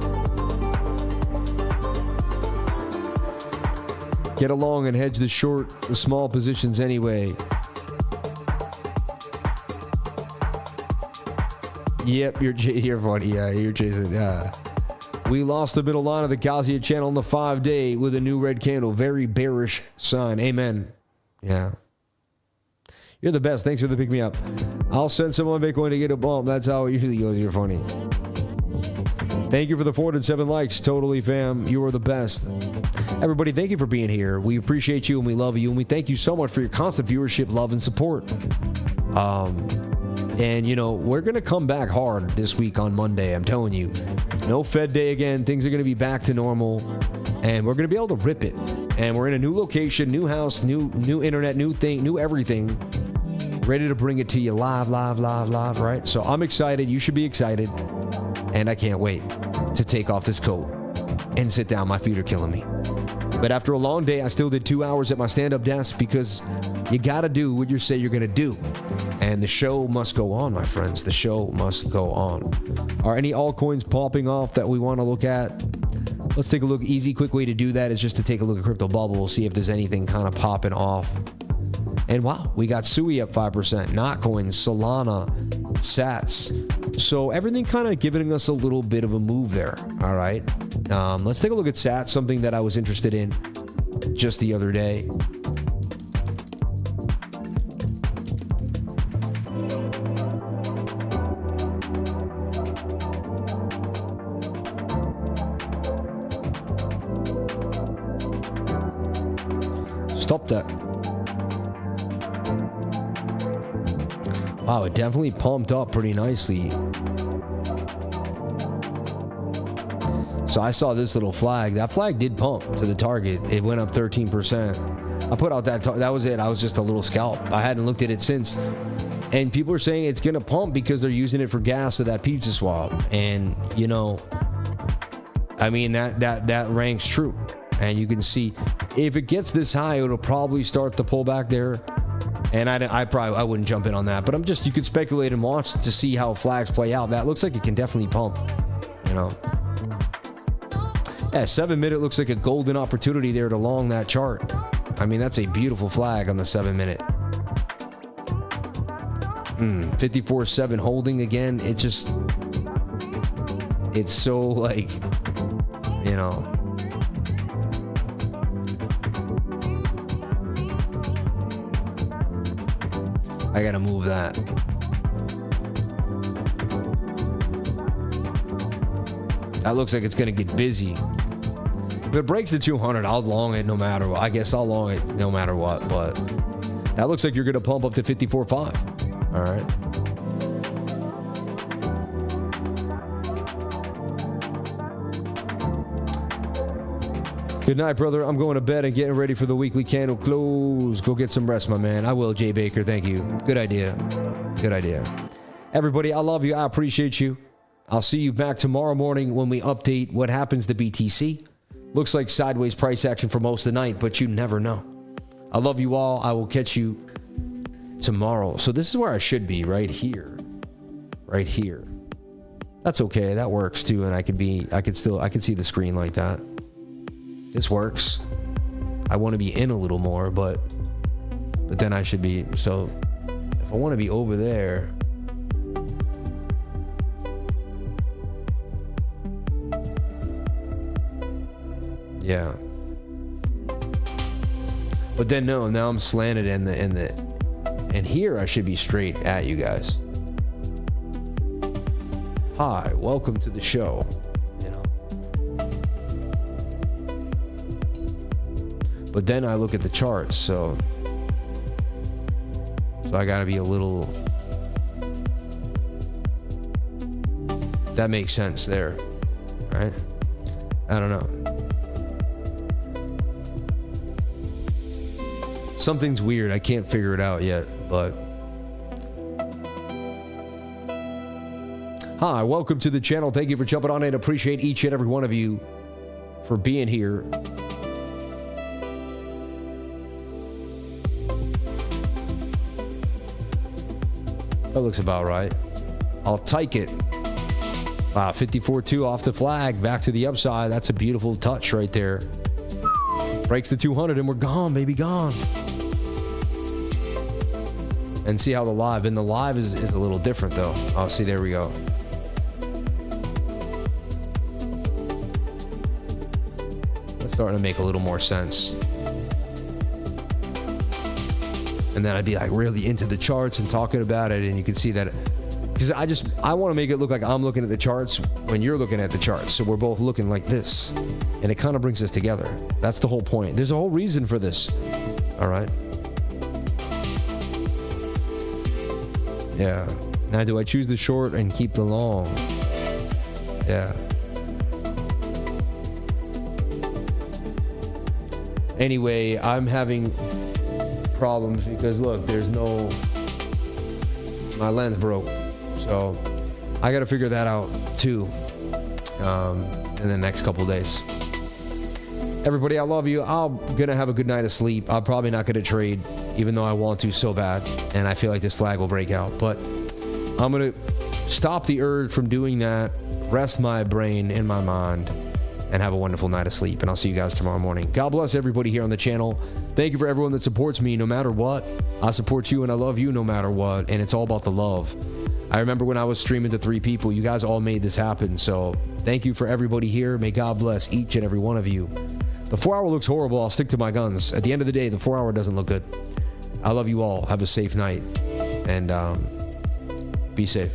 Get along and hedge the small positions anyway. Yep, you're funny. Yeah, you're chasing. We lost the middle line of the Gaussian channel on the 5-day with a new red candle. Very bearish sign. Amen. Yeah. You're the best. Thanks for the pick me up. I'll send someone Bitcoin to get a bump. That's how it usually goes. You're funny. Thank you for the 407 likes. Totally, fam. You are the best. Everybody, thank you for being here. We appreciate you and we love you. And we thank you so much for your constant viewership, love, and support. And, we're going to come back hard this week on Monday. I'm telling you. No Fed day again. Things are going to be back to normal. And we're going to be able to rip it. And we're in a new location, new house, new internet, new thing, new everything. Ready to bring it to you live, right? So I'm excited. You should be excited. And I can't wait to take off this coat and sit down. My feet are killing me. But after a long day, I still did 2 hours at my stand-up desk because you got to do what you say you're going to do. And the show must go on, my friends. The show must go on. Are any altcoins popping off that we want to look at? Let's take a look. Easy, quick way to do that is just to take a look at Crypto Bubble, see if there's anything kind of popping off. And wow, we got Sui up 5%, Notcoin, Solana, Sats. So everything kind of giving us a little bit of a move there. All right. Let's take a look at Sats, something that I was interested in just the other day. Stop that. Wow, it definitely pumped up pretty nicely. So I saw this little flag. That flag did pump to the target. It went up 13%. I put out that was it. I was just a little scalp. I hadn't looked at it since. And people are saying it's gonna pump because they're using it for gas of that pizza swap. And you know, I mean that ranks true. And you can see if it gets this high, it'll probably start to pull back there. And I wouldn't jump in on that, but you could speculate and watch to see how flags play out. That looks like it can definitely pump, you know. Yeah, 7 minute looks like a golden opportunity there to long that chart. I mean, that's a beautiful flag on the 7 minute. 54.7 holding again. It's so like, you know. I gotta move that. That looks like it's gonna get busy. If it breaks the 200, I'll long it no matter what. I guess I'll long it no matter what, but that looks like you're gonna pump up to 54.5. All right. Good night, brother. I'm going to bed and getting ready for the weekly candle close. Go get some rest, my man. I will, Jay Baker. Thank you. Good idea. Good idea. Everybody, I love you. I appreciate you. I'll see you back tomorrow morning when we update what happens to BTC. Looks like sideways price action for most of the night, but you never know. I love you all. I will catch you tomorrow. So this is where I should be, right here. Right here. That's okay. That works too. And I can see the screen like that. This works. I want to be in a little more, but then I should be. So if I want to be over there, yeah. But then no, now I'm slanted and here I should be straight at you guys. Hi, welcome to the show. But then I look at the charts, so I gotta be a little. That makes sense there, right? I don't know. Something's weird. I can't figure it out yet, but. Hi, welcome to the channel. Thank you for jumping on in. Appreciate each and every one of you for being here. That looks about right. I'll take it. Wow, 54.2 off the flag, back to the upside. That's a beautiful touch right there. Breaks the 200 and we're gone, baby, gone. And see how the live is a little different though. Oh, see, there we go. That's starting to make a little more sense. And then I'd be like really into the charts and talking about it, and you can see that because I want to make it look like I'm looking at the charts when you're looking at the charts, so we're both looking like this, and it kind of brings us together. That's the whole point. There's a whole reason for this. All right. Yeah. Now, do I choose the short and keep the long? Yeah. Anyway, I'm having problems because look, my lens broke. So I got to figure that out too in the next couple days. Everybody, I love you. I'm going to have a good night of sleep. I'm probably not going to trade, even though I want to so bad. And I feel like this flag will break out. But I'm going to stop the urge from doing that, rest my brain and my mind, and have a wonderful night of sleep. And I'll see you guys tomorrow morning. God bless everybody here on the channel. Thank you for everyone that supports me no matter what. I support you and I love you no matter what. And it's all about the love. I remember when I was streaming to 3 people, you guys all made this happen. So thank you for everybody here. May God bless each and every one of you. The 4-hour looks horrible. I'll stick to my guns. At the end of the day, the 4-hour doesn't look good. I love you all. Have a safe night. And be safe.